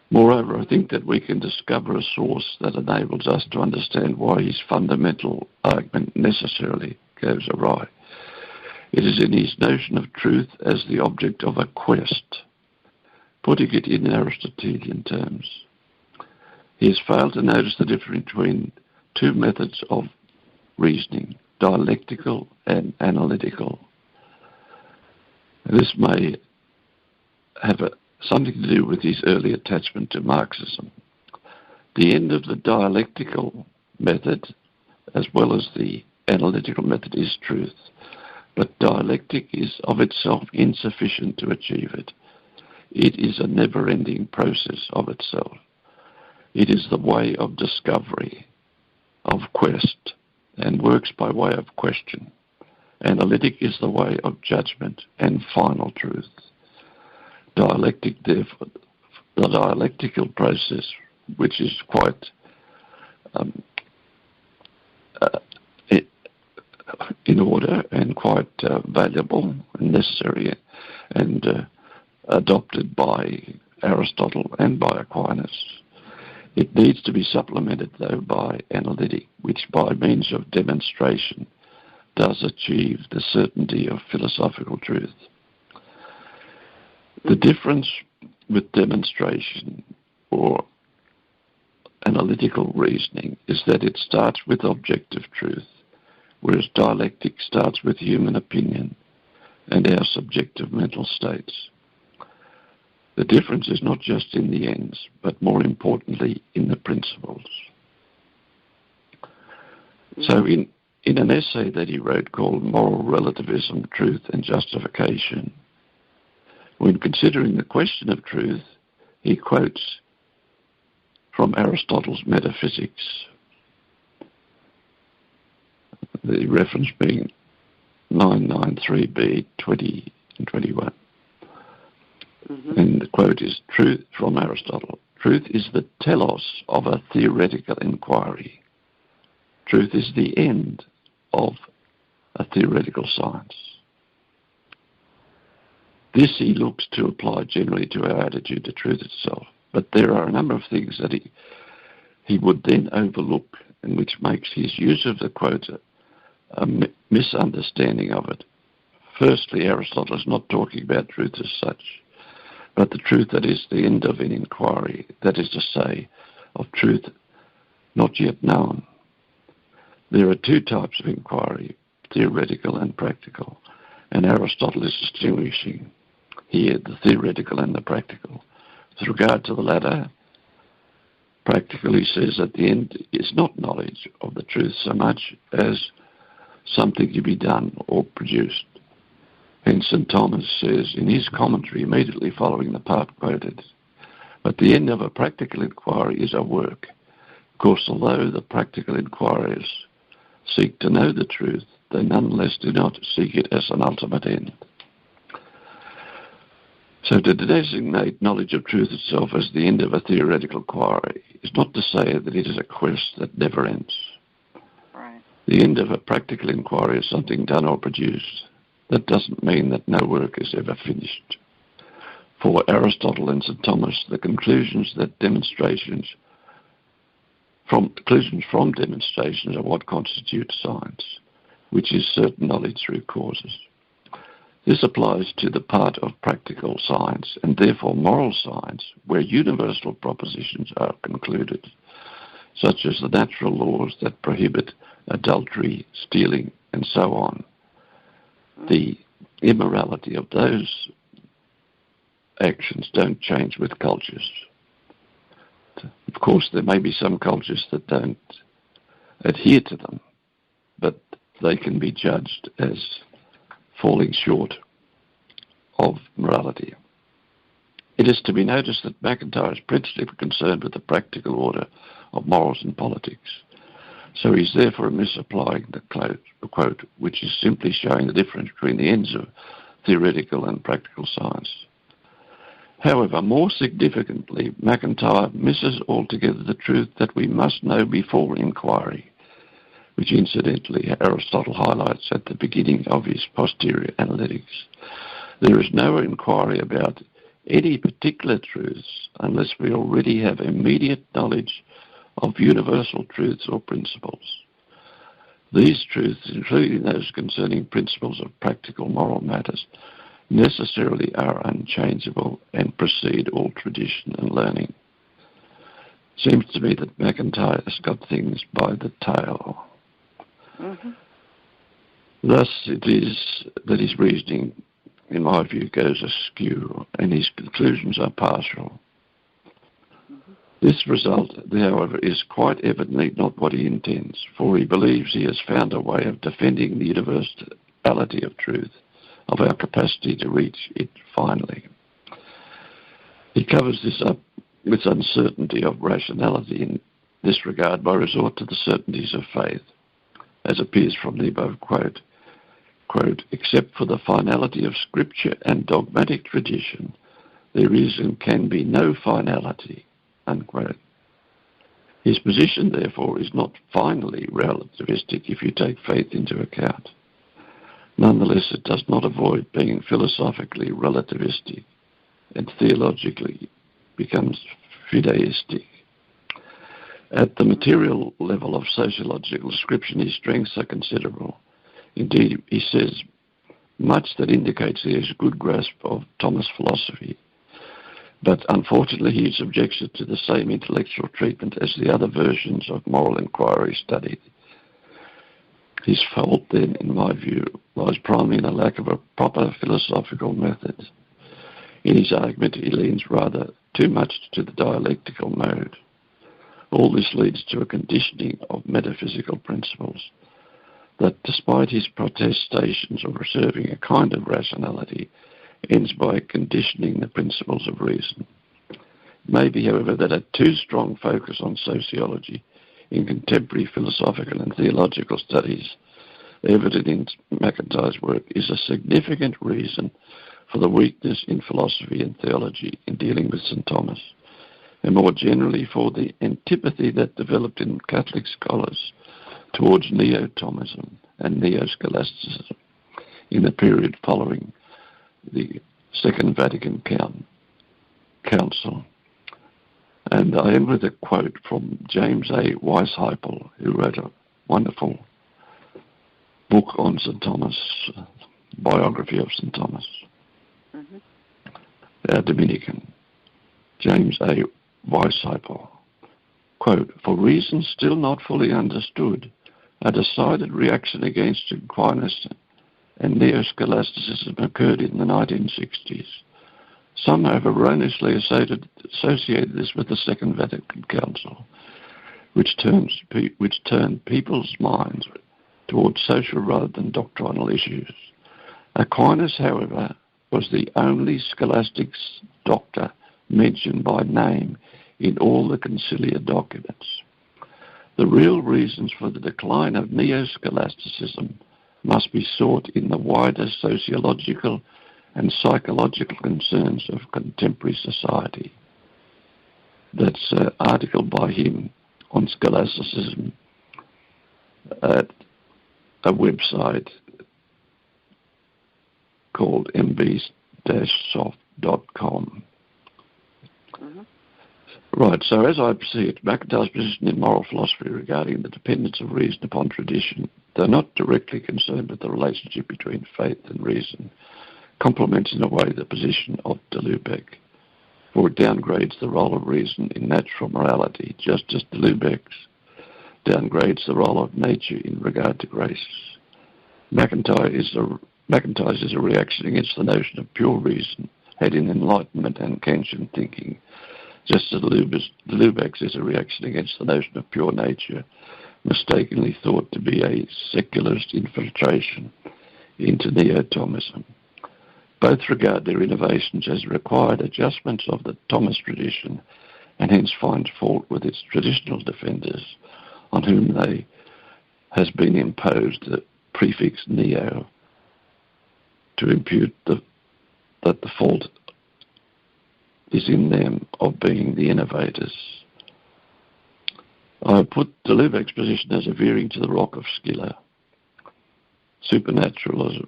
Moreover, I think that we can discover a source that enables us to understand why his fundamental argument necessarily goes awry. It is in his notion of truth as the object of a quest, putting it in Aristotelian terms. He has failed to notice the difference between two methods of reasoning, dialectical and analytical. This may have something to do with his early attachment to Marxism. The end of the dialectical method, as well as the analytical method, is truth, but dialectic is of itself insufficient to achieve it. It is a never-ending process of itself. It is the way of discovery, of quest, and works by way of question. Analytic is the way of judgment and final truth. Dialectic, therefore, the dialectical process, which is quite in order and quite valuable and necessary, and adopted by Aristotle and by Aquinas. It needs to be supplemented, though, by analytic, which by means of demonstration does achieve the certainty of philosophical truth. The difference with demonstration or analytical reasoning is that it starts with objective truth, whereas dialectic starts with human opinion and our subjective mental states. The difference is not just in the ends, but more importantly in the principles. So in an essay that he wrote called Moral Relativism, Truth and Justification, when considering the question of truth, he quotes from Aristotle's Metaphysics, the reference being 993b, 20 and 21. And the quote is, "Truth," from Aristotle, "truth is the telos of a theoretical inquiry. Truth is the end of a theoretical science." This he looks to apply generally to our attitude to truth itself. But there are a number of things that he would then overlook, and which makes his use of the quote a misunderstanding of it. Firstly, Aristotle is not talking about truth as such, but the truth that is the end of an inquiry, that is to say, of truth not yet known. There are two types of inquiry, theoretical and practical, and Aristotle is distinguishing here the theoretical and the practical. With regard to the latter, practical, he says, at the end is not knowledge of the truth so much as something to be done or produced. Hence, St. Thomas says in his commentary immediately following the part quoted, "But the end of a practical inquiry is a work. Of course, although the practical inquirers seek to know the truth, they nonetheless do not seek it as an ultimate end." So to designate knowledge of truth itself as the end of a theoretical inquiry is not to say that it is a quest that never ends. Right. The end of a practical inquiry is something done or produced. That doesn't mean that no work is ever finished. For Aristotle and St. Thomas, the conclusions from demonstrations are what constitutes science, which is certain knowledge through causes. This applies to the part of practical science and therefore moral science, where universal propositions are concluded, such as the natural laws that prohibit adultery, stealing, and so on. The immorality of those actions don't change with cultures. Of course, there may be some cultures that don't adhere to them, but they can be judged as falling short of morality. It is to be noticed that MacIntyre is principally concerned with the practical order of morals and politics. So he's therefore misapplying the quote, which is simply showing the difference between the ends of theoretical and practical science. However, more significantly, MacIntyre misses altogether the truth that we must know before inquiry, which incidentally Aristotle highlights at the beginning of his posterior analytics. There is no inquiry about any particular truths unless we already have immediate knowledge of universal truths or principles. These truths, including those concerning principles of practical moral matters, necessarily are unchangeable and precede all tradition and learning. Seems to me that MacIntyre has got things by the tail. Mm-hmm. Thus it is that his reasoning, in my view, goes askew and his conclusions are partial. Mm-hmm. This result, however, is quite evidently not what he intends, for he believes he has found a way of defending the universality of truth, of our capacity to reach it finally. He covers this up with uncertainty of rationality in this regard by resort to the certainties of faith, as appears from the above quote, "Except for the finality of scripture and dogmatic tradition, there is and can be no finality," unquote. His position, therefore, is not finally relativistic if you take faith into account. Nonetheless, it does not avoid being philosophically relativistic and theologically becomes fideistic. At the material level of sociological description, his strengths are considerable. Indeed, he says much that indicates he has a good grasp of Thomist philosophy, but unfortunately he is subjected to the same intellectual treatment as the other versions of moral inquiry studied. His fault, then, in my view, lies primarily in a lack of a proper philosophical method. In his argument, he leans rather too much to the dialectical mode. All this leads to a conditioning of metaphysical principles that, despite his protestations of reserving a kind of rationality, ends by conditioning the principles of reason. It may be, however, that a too strong focus on sociology in contemporary philosophical and theological studies, evident in MacIntyre's work, is a significant reason for the weakness in philosophy and theology in dealing with St. Thomas, and more generally for the antipathy that developed in Catholic scholars towards Neo-Thomism and Neo-Scholasticism in the period following the Second Vatican Council. And I end with a quote from James A. Weishaupt, who wrote a wonderful book on St. Thomas, biography of St. Thomas, our Dominican. James A. Weishaupt, quote, "For reasons still not fully understood, a decided reaction against Aquinas and Neo-Scholasticism occurred in the 1960s. Some have erroneously associated this with the Second Vatican Council, which turned people's minds towards social rather than doctrinal issues. Aquinas, however, was the only scholastic doctor mentioned by name in all the conciliar documents. The real reasons for the decline of Neo-Scholasticism must be sought in the wider sociological and psychological concerns of contemporary society." That's an article by him on scholasticism at a website called mb-soft.com. Right, so as I see it, MacIntyre's position in moral philosophy regarding the dependence of reason upon tradition, though not directly concerned with the relationship between faith and reason, complements in a way the position of de Lubac, for it downgrades the role of reason in natural morality, just as de Lubac downgrades the role of nature in regard to grace. MacIntyre's is a reaction against the notion of pure reason had in Enlightenment and Kantian thinking, just as de Lubac's is a reaction against the notion of pure nature, mistakenly thought to be a secularist infiltration into Neo-Thomism. Both regard their innovations as required adjustments of the Thomist tradition, and hence find fault with its traditional defenders, on whom has been imposed the prefix Neo to impute that the fault is in them of being the innovators. I put de Lubac's position as a veering to the rock of Scylla, supernaturalism,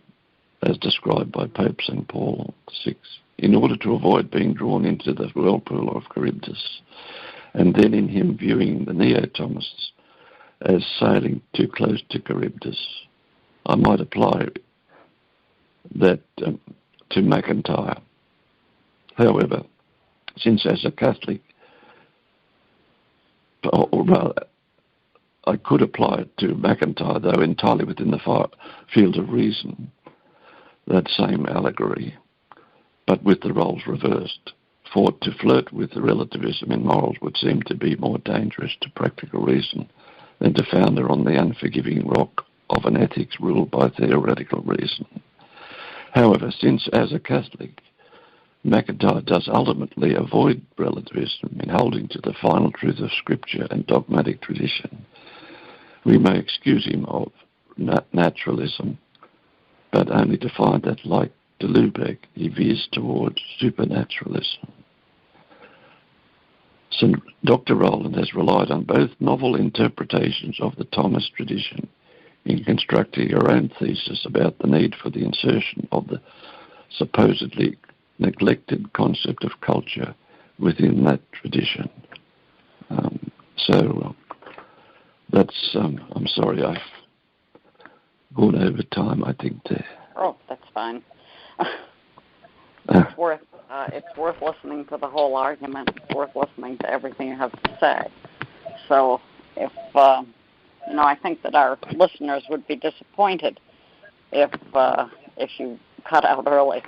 as described by Pope St. Paul VI, in order to avoid being drawn into the whirlpool of Charybdis, and then in him viewing the Neo-Thomists as sailing too close to Charybdis. I might apply that to MacIntyre. However, since as a Catholic, or rather, I could apply it to MacIntyre, though entirely within the field of reason, that same allegory, but with the roles reversed. For to flirt with the relativism in morals would seem to be more dangerous to practical reason than to founder on the unforgiving rock of an ethics ruled by theoretical reason. However, since as a Catholic, MacIntyre does ultimately avoid relativism in holding to the final truth of Scripture and dogmatic tradition, we may excuse him of naturalism, but only to find that, like de Lubac, he veers towards supernaturalism. Dr. Roland has relied on both novel interpretations of the Thomist tradition in constructing her own thesis about the need for the insertion of the supposedly neglected concept of culture within that tradition. That's, I'm sorry, I've gone over time, I think, there. Oh, that's fine. It's worth listening to the whole argument. It's worth listening to everything you have to say. So if I think that our listeners would be disappointed if you cut out early.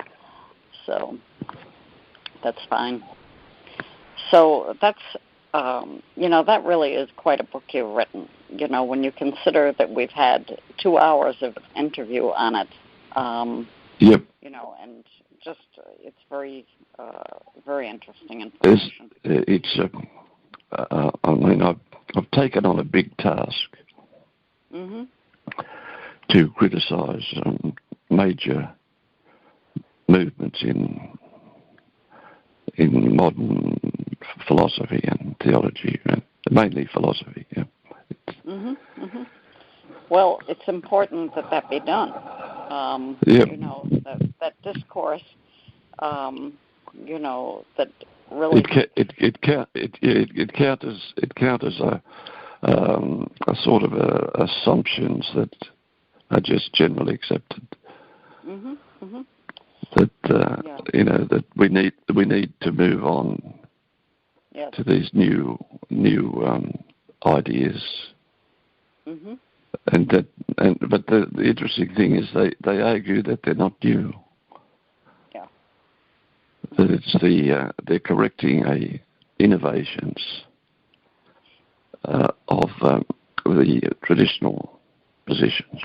So that's fine. So that's that really is quite a book you've written. When you consider that we've had 2 hours of interview on it. Yep. And just it's very, very interesting information. I've taken on a big task to criticize major movements in modern philosophy and theology, mainly philosophy. Yeah. Well, it's important that be done. That discourse, that really it counters a sort of assumptions that are just generally accepted. That that we need to move on to these new ideas. But the interesting thing is they argue that they're not new. Yeah. That it's they're correcting innovations of the traditional positions.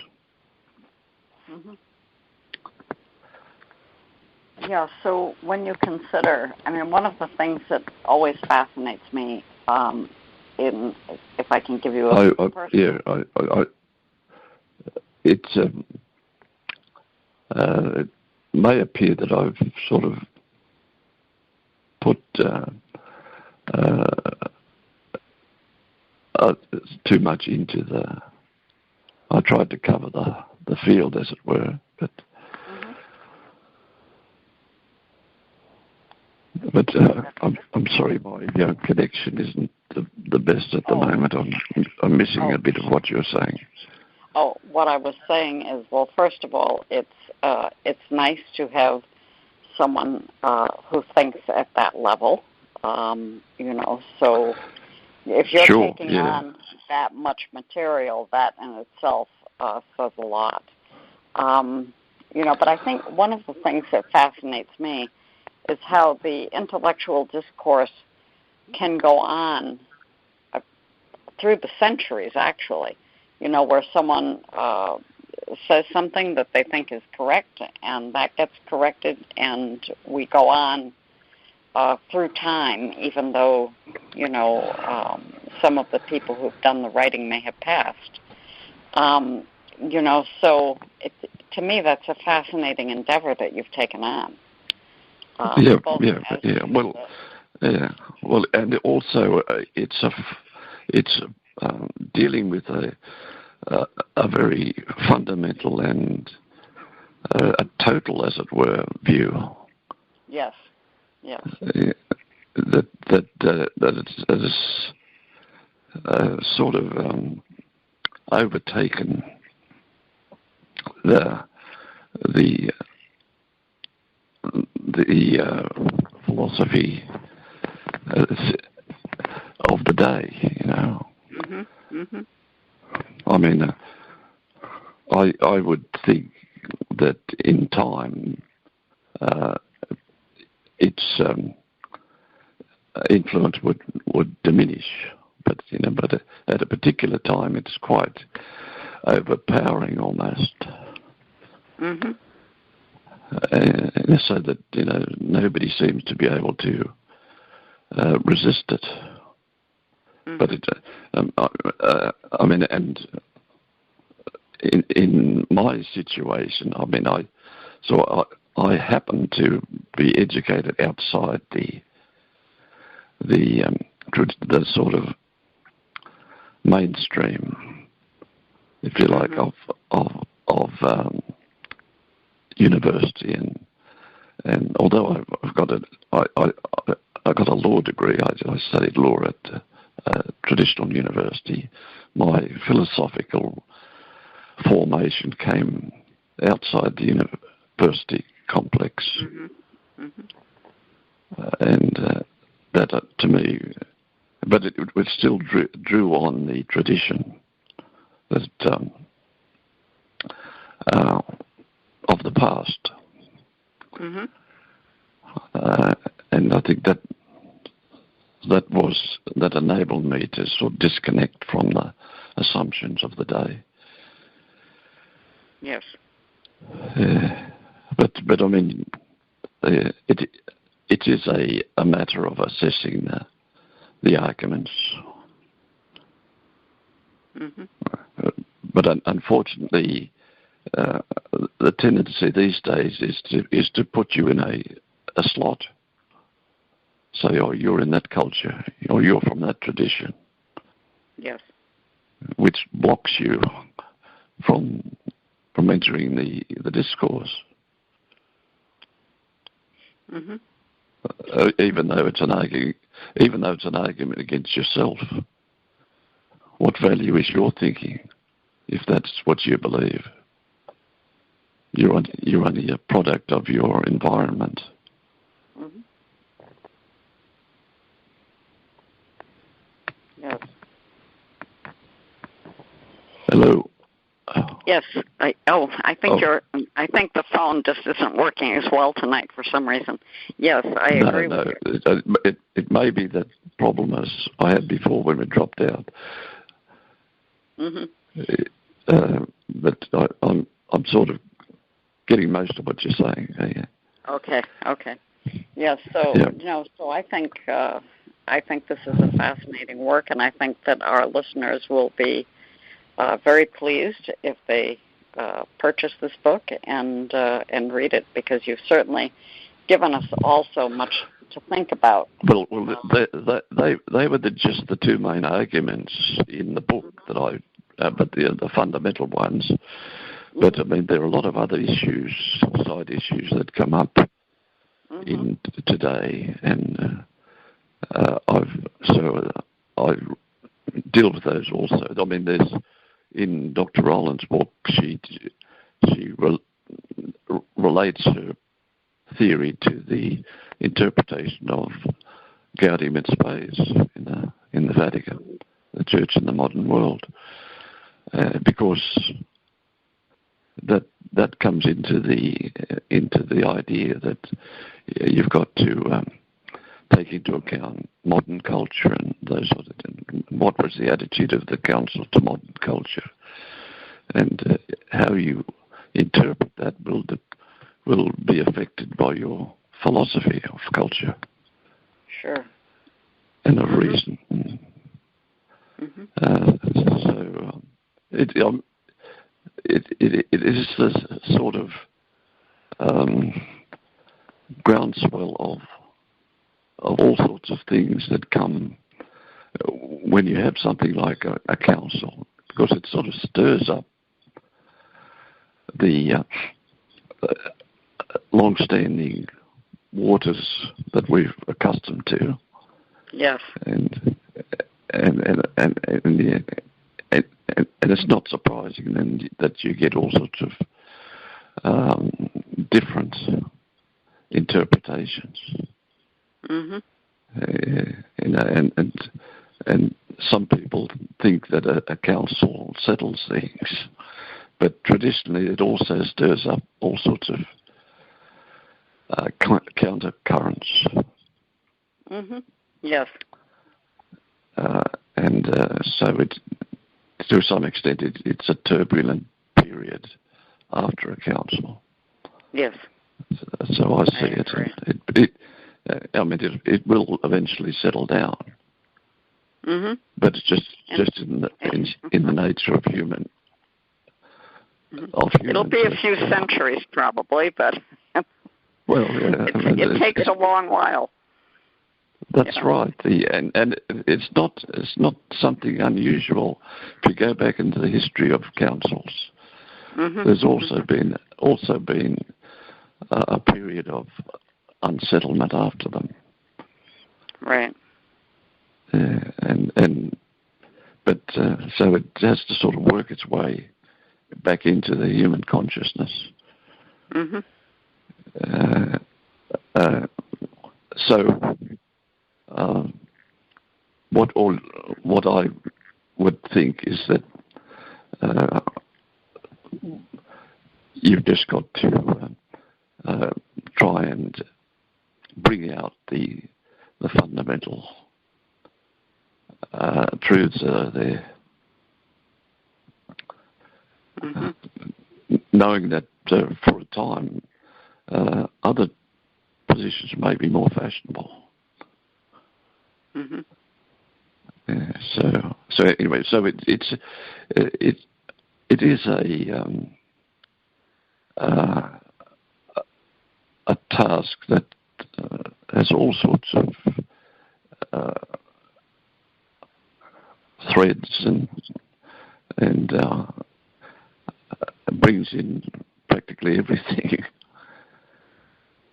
Yeah, so when you consider, one of the things that always fascinates me, if I can give you it may appear that I've sort of put too much into I tried to cover the field, as it were, but I'm sorry, my connection isn't the best at the moment. I'm missing a bit of what you're saying. Oh, what I was saying is, well, first of all, it's nice to have someone who thinks at that level. So if you're taking on that much material, that in itself says a lot. But I think one of the things that fascinates me is how the intellectual discourse can go on through the centuries, actually, where someone says something that they think is correct, and that gets corrected, and we go on through time, even though, some of the people who've done the writing may have passed. So to me, that's a fascinating endeavor that you've taken on. Well, and also it's dealing with a very fundamental and a total, as it were, view. Yes. That it's sort of overtaken the philosophy of the day, I would think that in time its influence would diminish, but at a particular time it's quite overpowering almost. So that nobody seems to be able to resist it. But and in my situation, I happen to be educated outside the sort of mainstream, if you like, of university, and although I've got I got a law degree, I studied law at traditional university. My philosophical formation came outside the university complex. Mm-hmm. Mm-hmm. And that, to me, but it still drew on the tradition that of the past. Mm-hmm. And I think that enabled me to sort of disconnect from the assumptions of the day. Yes. But I mean, it is a matter of assessing the arguments. Mm-hmm. But unfortunately, the tendency these days is to put you in a slot. So you're in that culture, or you're from that tradition. Yes. Which blocks you from entering the discourse. Mm-hmm. Even though it's an argument against yourself. What value is your thinking if that's what you believe? You're only a product of your environment. Mm-hmm. Yes. Hello. Yes. I think the phone just isn't working as well tonight for some reason. Yes, I agree with you. It may be that problem as I had before when we dropped out. Mm-hmm. But I'm sort of getting most of what you're saying. Yeah. Okay. Yes. So yeah. So I think this is a fascinating work, and I think that our listeners will be very pleased if they purchase this book and read it, because you've certainly given us all so much to think about. Well, they were just the two main arguments in the book that but the fundamental ones. But I mean, there are a lot of other issues, side issues that come up in today, and I deal with those also. I mean, there's in Dr. Rowland's book, she relates her theory to the interpretation of Gaudium et Spes in the Vatican, the Church in the modern world, because that comes into the idea that you've got to take into account modern culture and those sort of things. What was the attitude of the council to modern culture, and how you interpret that will be affected by your philosophy of culture. Sure. And of reason. Mm-hmm. So it is this sort of groundswell of all sorts of things that come when you have something like a council, because it sort of stirs up the long-standing waters that we're accustomed to. Yes. And it's not surprising then that you get all sorts of different interpretations. Mm-hmm. And some people think that a council settles things, but traditionally it also stirs up all sorts of counter currents. Mm-hmm. Yes. So to some extent, it's a turbulent period after a council. Yes. So I see it. It will eventually settle down. Mm-hmm. But it's just in the nature of human. It'll be a few centuries probably, but it takes a long while. That's right. And it's not something unusual. If you go back into the history of councils, there's also been a period of unsettlement after them. Right. So it has to sort of work its way back into the human consciousness. Mm-hmm. So, what I would think is that you've just got to try and bring out the fundamental truths that are there. Knowing that for a time other positions may be more fashionable. Mm-hmm. So anyway, so it is a task that has all sorts of threads and brings in practically everything.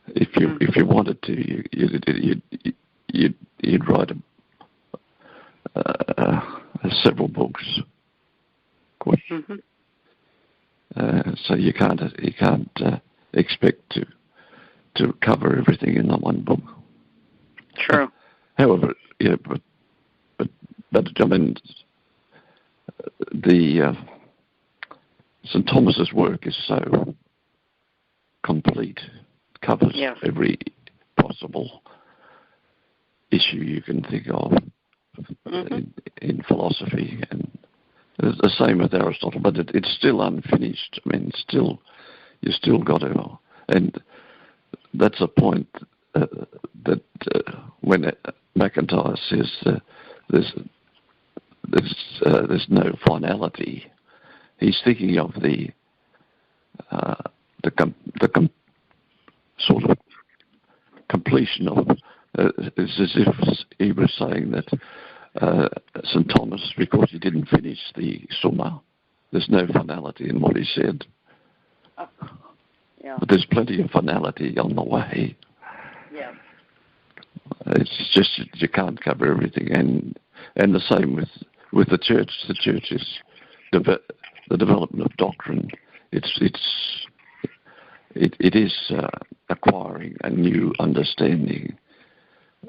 If you wanted to, you'd write several books. Mm-hmm. So you can't expect to cover everything in that one book. True. However, yeah, but I mean, the St. Thomas's work is so complete, covers every possible issue you can think of in philosophy, and it's the same with Aristotle. But it's still unfinished. I mean, you still got to, and that's a point that when McIntyre says there's no finality, he's thinking of the sort of completion of. It's as if he was saying that St. Thomas, because he didn't finish the Summa, there's no finality in what he said. Yeah. But there's plenty of finality on the way. Yeah. It's just you can't cover everything, and the same with the church. The church is the development of doctrine. It is acquiring a new understanding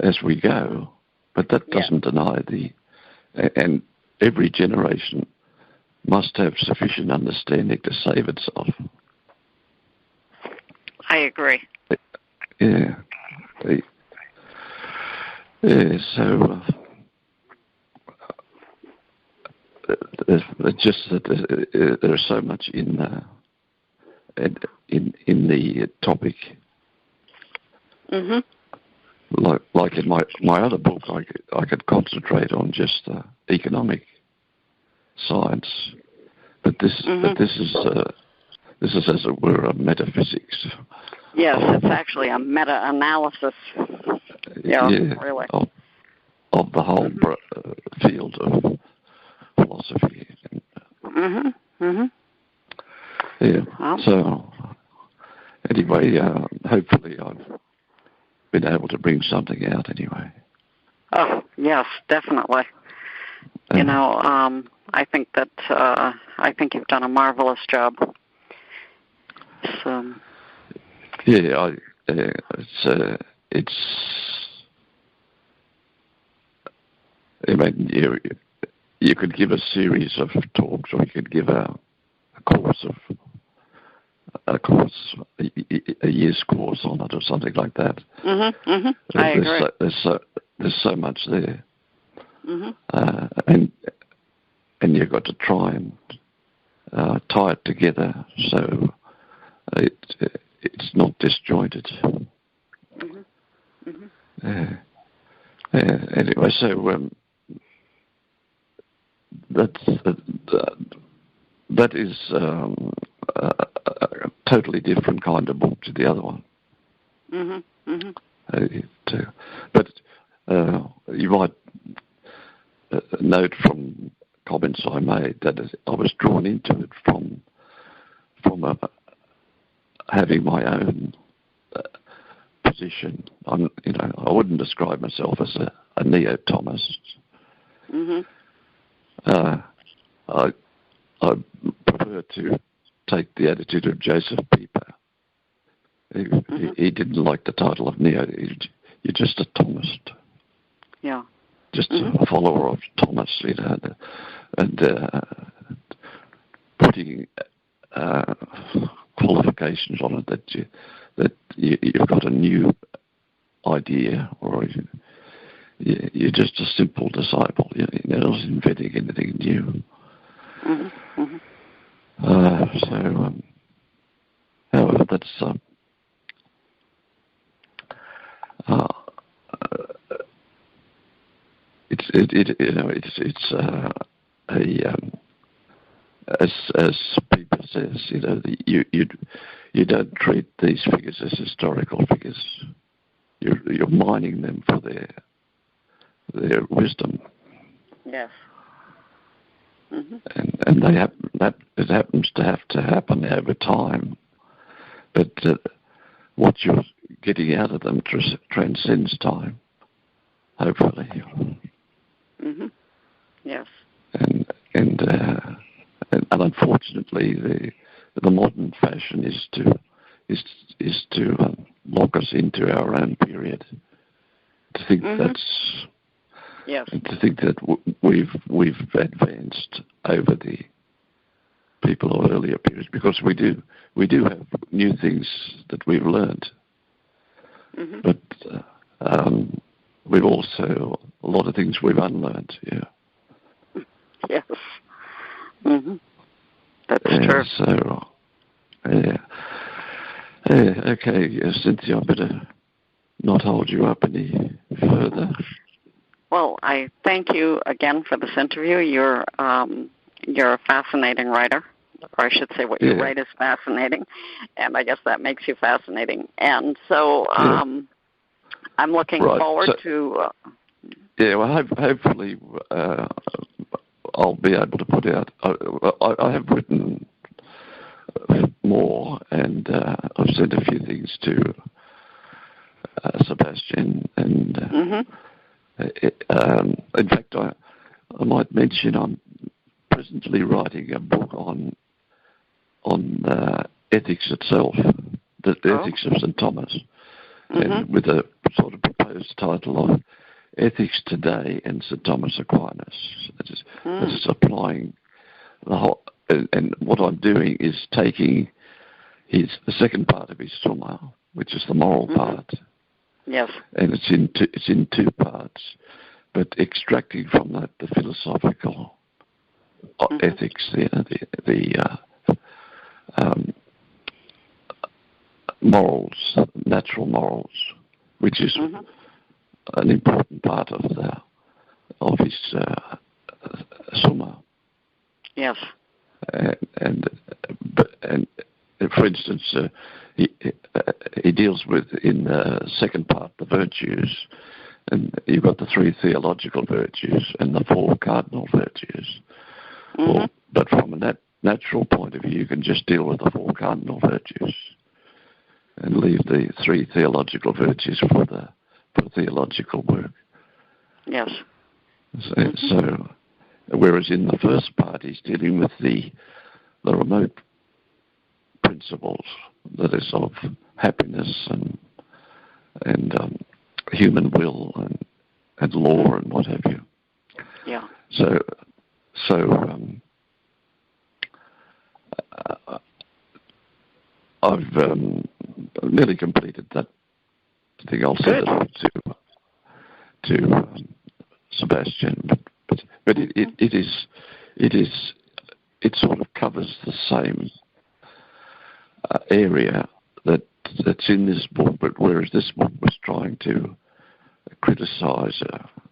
as we go, but that doesn't deny and every generation must have sufficient understanding to save itself. I agree. Yeah. Yeah, so it's just that there's so much in the topic. Mm-hmm. Like in my other book, I could concentrate on just economic science, but this is as it were a metaphysics. Yes, it's actually a meta-analysis. Yeah, really. Of the whole field of philosophy. Yeah. So anyway, hopefully I've been able to bring something out anyway. Oh, yes, definitely. I think that I think you've done a marvelous job. So. Yeah, it's. I mean, you could give a series of talks, or you could give a year's course on it, or something like that. I agree. There's so much there, Mm-hmm. and you've got to try and tie it together so it's not disjointed. Anyway, so that is a totally different kind of book to the other one. But you might note from comments I made that I was drawn into it from having my own position. I wouldn't describe myself as a neo-Thomist. I prefer to take the attitude of Joseph Pieper. He didn't like the title of neo. You're just a Thomist. Yeah. Just a follower of Thomas, and putting qualifications on it that you've got a new idea, or you're just a simple disciple. You're not inventing anything new. However, that's as Pieper says, you don't treat these figures as historical figures. You're mining them for their wisdom. Yes. And it happens to have to happen over time, but what you're getting out of them transcends time, hopefully. Yes. And unfortunately, the modern fashion is to lock us into our own period. To think that's yes. And to think that we've advanced over the people of earlier periods, because we do have new things that we've learned, but we've also a lot of things we've unlearned. Yeah. Yes. That's true. So, yeah. Okay, Cynthia, I better not hold you up any further. Well, I thank you again for this interview. You're a fascinating writer, or I should say what you write is fascinating, and I guess that makes you fascinating. And so I'm looking forward to... well, hopefully I'll be able to put out... I have written more, and I've sent a few things to Sebastian, and... in fact, I might mention I'm presently writing a book on ethics itself, the ethics of St. Thomas, and with a sort of proposed title of Ethics Today and St. Thomas Aquinas. This is applying the whole, and what I'm doing is taking the second part of his Summa, which is the moral part. Yes. And it's in two parts, but extracting from that the philosophical ethics, the morals, natural morals, which is an important part of his Summa. Yes. And for instance, he deals with, in the second part, the virtues, and you've got the three theological virtues and the four cardinal virtues. But from a natural point of view, you can just deal with the four cardinal virtues and leave the three theological virtues for theological work. Yes. So, whereas in the first part, he's dealing with the remote principles, that is, of happiness and human will and law and what have you. Yeah. So I've nearly completed that. I think I'll send it off to Sebastian, but it sort of covers the same area that's in this book, but whereas this book was trying to criticize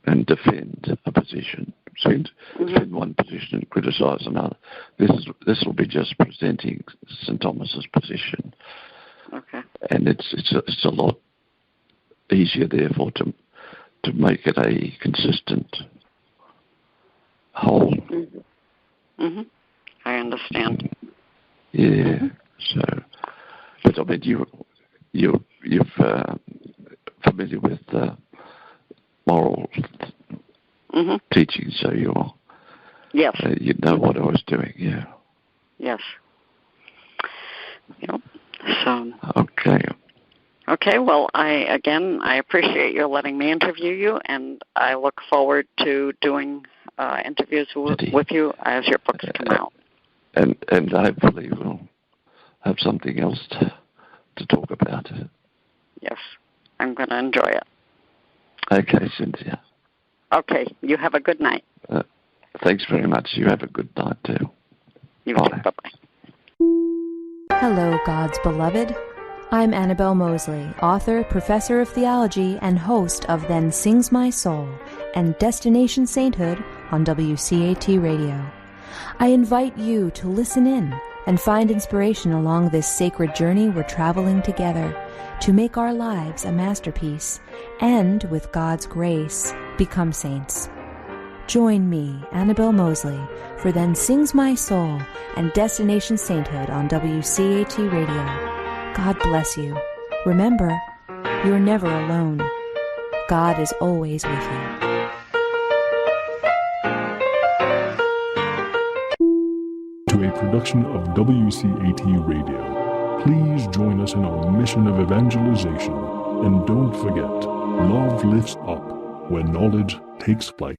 and defend a position, so defend one position and criticize another. This will be just presenting St. Thomas's position. Okay. And it's a lot easier, therefore, to make it a consistent whole. I understand. Yeah. So, but I mean, you're familiar with moral teaching, so you know what I was doing. Yeah. Yes. Yep. So. Okay, well, I appreciate your letting me interview you, and I look forward to doing interviews with you as your books come out. And hopefully we'll have something else to talk about. Yes, I'm going to enjoy it. Okay, Cynthia. Okay, you have a good night. Thanks very much. You have a good night, too. You too. Bye-bye. Hello, God's beloved. I'm Annabelle Mosley, author, professor of theology, and host of Then Sings My Soul and Destination Sainthood on WCAT Radio. I invite you to listen in and find inspiration along this sacred journey we're traveling together to make our lives a masterpiece and, with God's grace, become saints. Join me, Annabelle Mosley, for Then Sings My Soul and Destination Sainthood on WCAT Radio. God bless you. Remember, you're never alone. God is always with you. To a production of WCAT Radio. Please join us in our mission of evangelization. And don't forget, love lifts up when knowledge takes flight.